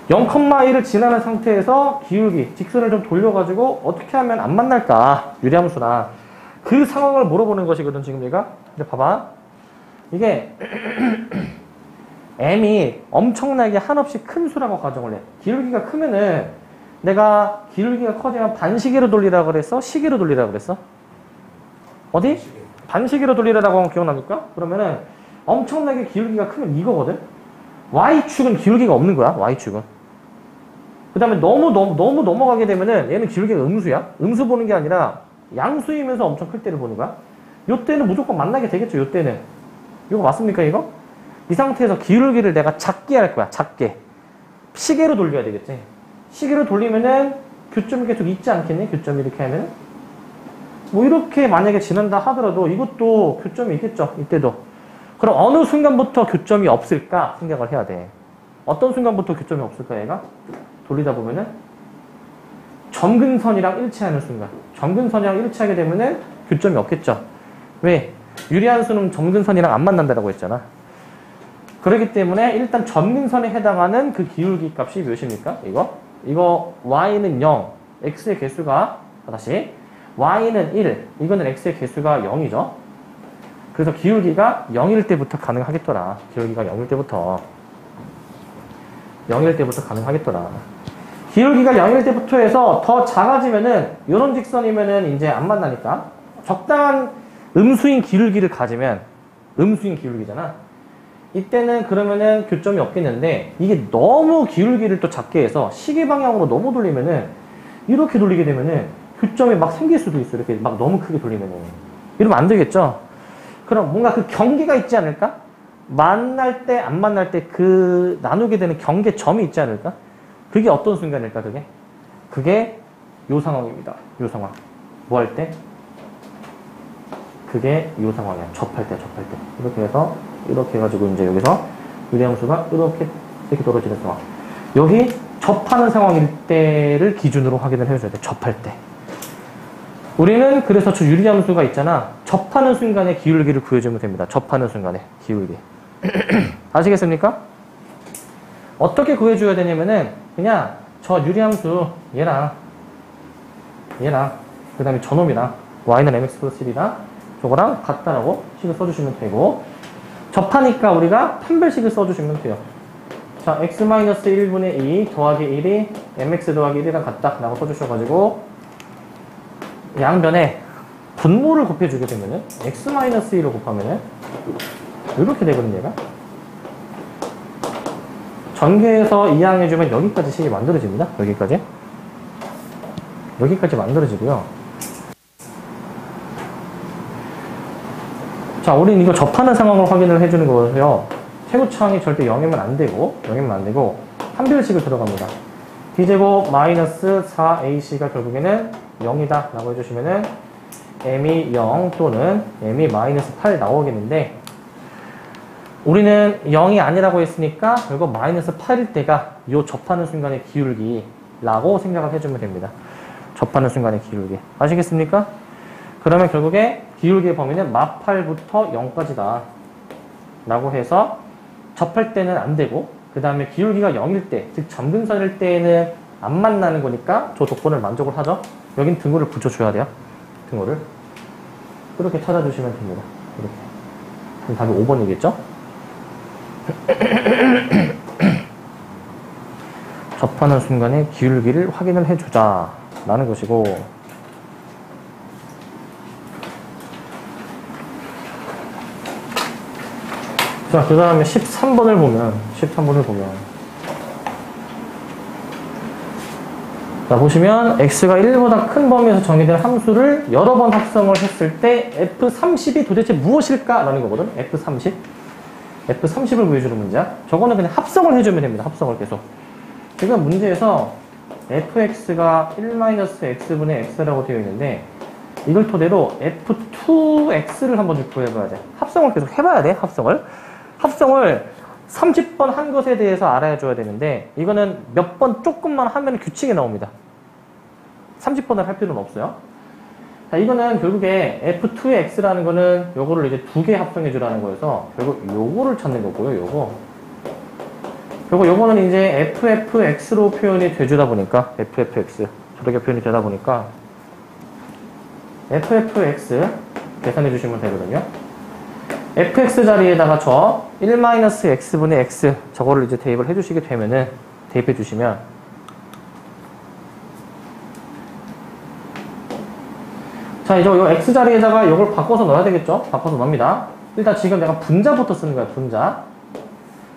0,1을 지나는 상태에서 기울기, 직선을 좀 돌려가지고 어떻게 하면 안 만날까? 유리함수나. 그 상황을 물어보는 것이거든, 지금 얘가. 근데 봐봐. 이게 m이 엄청나게 한없이 큰 수라고 가정을 해. 기울기가 크면은 내가 기울기가 커지면 반시계로 돌리라고 그랬어? 시계로 돌리라고 그랬어? 어디? 반시계로 돌리라고 하면 기억납니까? 그러면은 엄청나게 기울기가 크면 이거거든? Y축은 기울기가 없는 거야, Y축은. 그 다음에 너무 넘어가게 되면은 얘는 기울기가 음수야? 음수 보는 게 아니라 양수이면서 엄청 클 때를 보는 거야? 요때는 무조건 만나게 되겠죠, 요때는. 이거 맞습니까, 이거? 이 상태에서 기울기를 내가 작게 할 거야, 작게. 시계로 돌려야 되겠지. 시계로 돌리면은 교점이 계속 있지 않겠니? 교점이 이렇게 하면은? 뭐 이렇게 만약에 지난다 하더라도 이것도 교점이 있겠죠, 이때도. 그럼 어느 순간부터 교점이 없을까 생각을 해야 돼. 어떤 순간부터 교점이 없을까, 얘가? 돌리다 보면은 점근선이랑 일치하는 순간. 점근선이랑 일치하게 되면은 교점이 없겠죠. 왜? 유리함수는 점근선이랑 안 만난다라고 했잖아. 그렇기 때문에 일단 점근선에 해당하는 그 기울기 값이 몇입니까? 이거 y는 0, x의 개수가 다시 y는 1, 이거는 x의 개수가 0이죠. 그래서 기울기가 0일 때부터 가능하겠더라. 기울기가 0일 때부터 가능하겠더라. 기울기가 0일 때부터 해서 더 작아지면은 이런 직선이면은 이제 안 만나니까 적당한 음수인 기울기를 가지면 음수인 기울기잖아. 이때는 그러면은 교점이 없겠는데 이게 너무 기울기를 또 작게 해서 시계 방향으로 너무 돌리면은 이렇게 돌리게 되면은 교점이 막 생길 수도 있어. 이렇게 막 너무 크게 돌리면은. 이러면 안 되겠죠? 그럼 뭔가 그 경계가 있지 않을까? 만날 때, 안 만날 때 그 나누게 되는 경계점이 있지 않을까? 그게 어떤 순간일까, 그게? 그게 요 상황입니다. 요 상황. 뭐 할 때? 그게 요 상황이야. 접할 때. 이렇게 해서, 이렇게 해가지고 이제 여기서 유리함수가 이렇게 떨어지는 상황. 여기 접하는 상황일 때를 기준으로 확인을 해줘야 돼. 접할 때. 우리는 그래서 저 유리함수가 있잖아. 접하는 순간에 기울기를 구해주면 됩니다. 접하는 순간에 기울기. 아시겠습니까? 어떻게 구해줘야 되냐면은 그냥 저 유리함수 얘랑 그 다음에 저놈이랑 y는 mx 플러스 1이랑 저거랑 같다라고 식을 써주시면 되고 접하니까 우리가 판별식을 써주시면 돼요. 자, x-1분의 2 더하기 1이 mx 더하기 1이랑 같다 라고 써주셔가지고 양변에 분모를 곱해주게 되면은 x-2로 곱하면은 이렇게 되거든요, 얘가. 전개해서 이항해주면 여기까지 식이 만들어집니다. 여기까지 만들어지고요. 자, 우린 이거 접하는 상황을 확인을 해주는 거고요. 최고차항이 절대 0이면 안 되고, 판별식을 들어갑니다. b제곱 마이너스 4ac가 결국에는 0이다 라고 해주시면은 m이 0 또는 m이 마이너스 8 나오겠는데 우리는 0이 아니라고 했으니까 결국 마이너스 8일 때가 요 접하는 순간의 기울기라고 생각을 해주면 됩니다. 접하는 순간의 기울기. 아시겠습니까? 그러면 결국에 기울기의 범위는 마8부터 0까지다 라고 해서 접할 때는 안 되고 그 다음에 기울기가 0일 때, 즉 점근선일 때에는 안 만나는 거니까 저 조건을 만족을 하죠. 여긴 등호를 붙여줘야 돼요. 등호를. 그렇게 찾아주시면 됩니다. 이렇게. 그럼 답이 5번이겠죠? 접하는 순간에 기울기를 확인을 해주자 라는 것이고 자, 그 다음에 13번을 보면 자, 보시면 x가 1보다 큰 범위에서 정의된 함수를 여러 번 합성을 했을 때 f30이 도대체 무엇일까? 라는 거거든. F30을 구해주는 문제야. 저거는 그냥 합성을 해주면 됩니다. 합성을 계속. 지금 문제에서 fx가 1-x분의 x라고 되어 있는데 이걸 토대로 f2x를 한번 좀 구해봐야 돼. 합성을 계속 해봐야 돼. 합성을 30번 한 것에 대해서 알아줘야 되는데 이거는 몇 번 조금만 하면 규칙이 나옵니다. 30번을 할 필요는 없어요. 자, 이거는 결국에 f2의 x라는 거는 요거를 이제 두 개 합성해 주라는 거여서 결국 요거를 찾는 거고요. 요거는 이제 ffx로 표현이 돼주다 보니까 ffx 저렇게 표현이 되다 보니까 ffx 계산해 주시면 되거든요. fx 자리에다가 저 1-x분의 x 저거를 이제 대입을 해주시게 되면은 대입해 주시면 자, 이제 요 x 자리에다가 요걸 바꿔서 넣어야 되겠죠? 바꿔서 넣습니다. 일단 지금 내가 분자부터 쓰는 거야,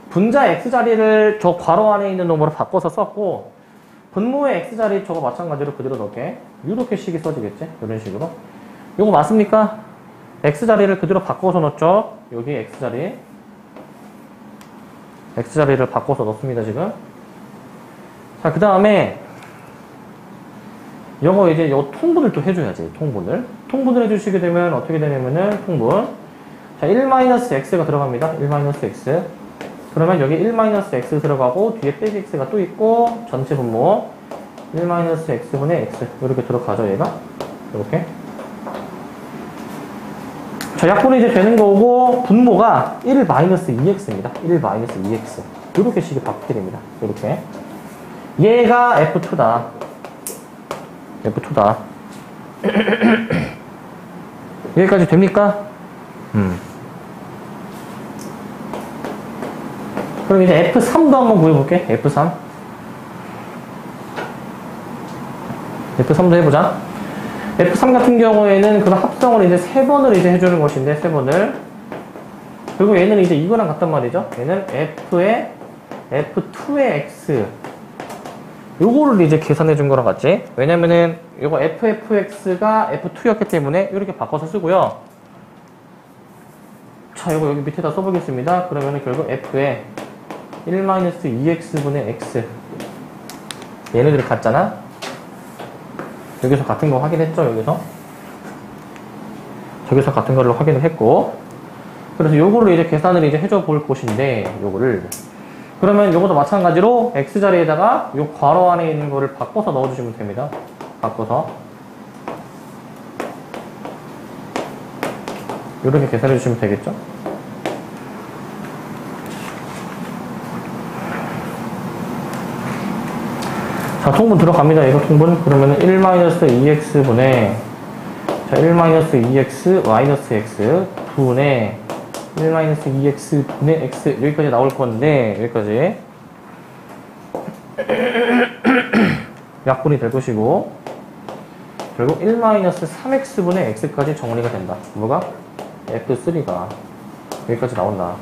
분자 x 자리를 저 괄호 안에 있는 놈으로 바꿔서 썼고 분모의 x 자리 저거 마찬가지로 그대로 넣을게. 이렇게 식이 써지겠지? 이런 식으로. 요거 맞습니까? x 자리를 그대로 바꿔서 넣었죠? 여기 x 자리를 바꿔서 넣습니다, 지금. 자, 그 다음에 요거 이제 요 통분을 또 해줘야지, 통분을 해주시게 되면 어떻게 되냐면은 통분. 자, 1-x가 들어갑니다. 1-x. 그러면 여기 1-x 들어가고 뒤에 빼기 x가 또 있고 전체 분모 1-x분의 x 이렇게 들어가죠, 얘가. 이렇게. 자, 약분이 이제 되는 거고 분모가 1-2x입니다. 1-2x. 이렇게 식이 바뀌게 됩니다. 이렇게. 얘가 F2다. 여기까지 됩니까? 그럼 이제 F3도 한번 구해볼게. F3. F3도 해보자. F3 같은 경우에는 그런 합성을 이제 3번을 이제 해주는 것인데, 3번을. 그리고 얘는 이제 이거랑 같단 말이죠. 얘는 F에 F2의 X. 요거를 이제 계산해 준 거랑 같지? 왜냐면은 요거 FFX가 F2였기 때문에 이렇게 바꿔서 쓰고요. 자, 요거 여기 밑에다 써보겠습니다. 그러면은 결국 F에 1-2X분의 X. 얘네들이 같잖아? 여기서 같은 거 확인했죠? 저기서 같은 걸로 확인을 했고. 그래서 요거를 이제 계산을 이제 해줘 볼 것인데, 요거를. 그러면 요것도 마찬가지로 X자리에다가 요 괄호 안에 있는 거를 바꿔서 넣어주시면 됩니다. 바꿔서. 요렇게 계산해 주시면 되겠죠? 자, 통분 들어갑니다. 이거 통분. 그러면 1-2x분의, 자, 1-2x 마이너스 x 분의 1-2x분의 x. 여기까지 나올 건데, 여기까지. 약분이 될 것이고, 결국 1-3x분의 x까지 정리가 된다. 뭐가? F3가. 여기까지 나온다.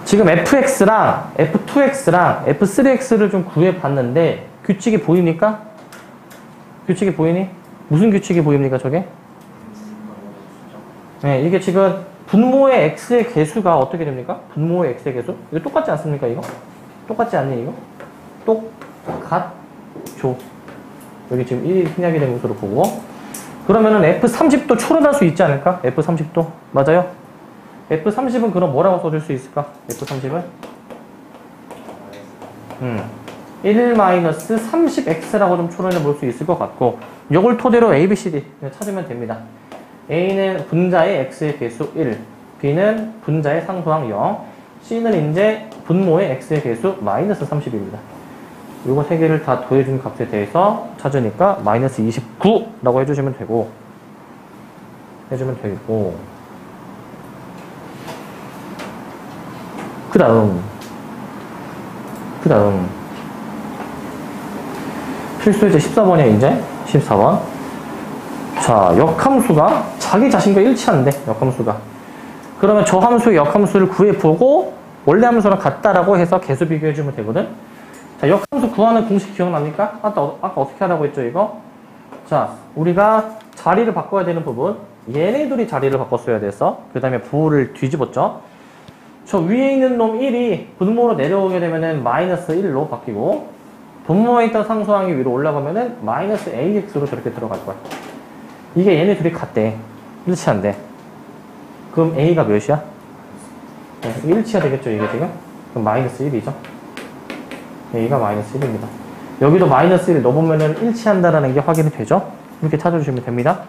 지금 fx랑 f2x랑 f3x를 좀 구해봤는데 규칙이 보입니까? 규칙이 보이니? 무슨 규칙이 보입니까 저게? 네, 이게 지금 분모의 x의 개수가 어떻게 됩니까? 분모의 x의 개수? 이거 똑같지 않습니까 이거? 똑같지 않니 이거? 똑같죠. 여기 지금 1이 생략이 된 것으로 보고, 그러면은 f30도 초월할 수 있지 않을까? f30도 맞아요? F30은 그럼 뭐라고 써줄 수 있을까? F30은? 1-30x라고 좀 초론해 볼 수 있을 것 같고, 이걸 토대로 A, B, C, D 찾으면 됩니다. A는 분자의 x의 개수 1, B는 분자의 상수항 0, C는 이제 분모의 x의 개수 마이너스 30입니다. 요거 세 개를 다 더해준 값에 대해서 찾으니까 마이너스 29라고 해주시면 되고, 그 다음 필수예제 14번이야 이제 14번. 자, 역함수가 자기 자신과 일치한대. 역함수가. 그러면 저 함수의 역함수를 구해보고 원래 함수랑 같다라고 해서 개수 비교해주면 되거든. 자, 역함수 구하는 공식 기억납니까? 아까 어떻게 하라고 했죠 이거? 자, 우리가 자리를 바꿔야 되는 부분, 얘네들이 자리를 바꿨어야 돼서 그 다음에 부호를 뒤집었죠. 저 위에 있는 놈 1이 분모로 내려오게 되면은 마이너스 1로 바뀌고, 분모에 있던 상수항이 위로 올라가면은 마이너스 AX로 저렇게 들어갈 거야. 이게 얘네 둘이 같대. 일치한대. 그럼 A가 몇이야? 네, 일치가 되겠죠, 이게 지금? 그럼 마이너스 1이죠. A가 마이너스 1입니다. 여기도 마이너스 1 넣어보면은 일치한다라는 게 확인이 되죠? 이렇게 찾아주시면 됩니다.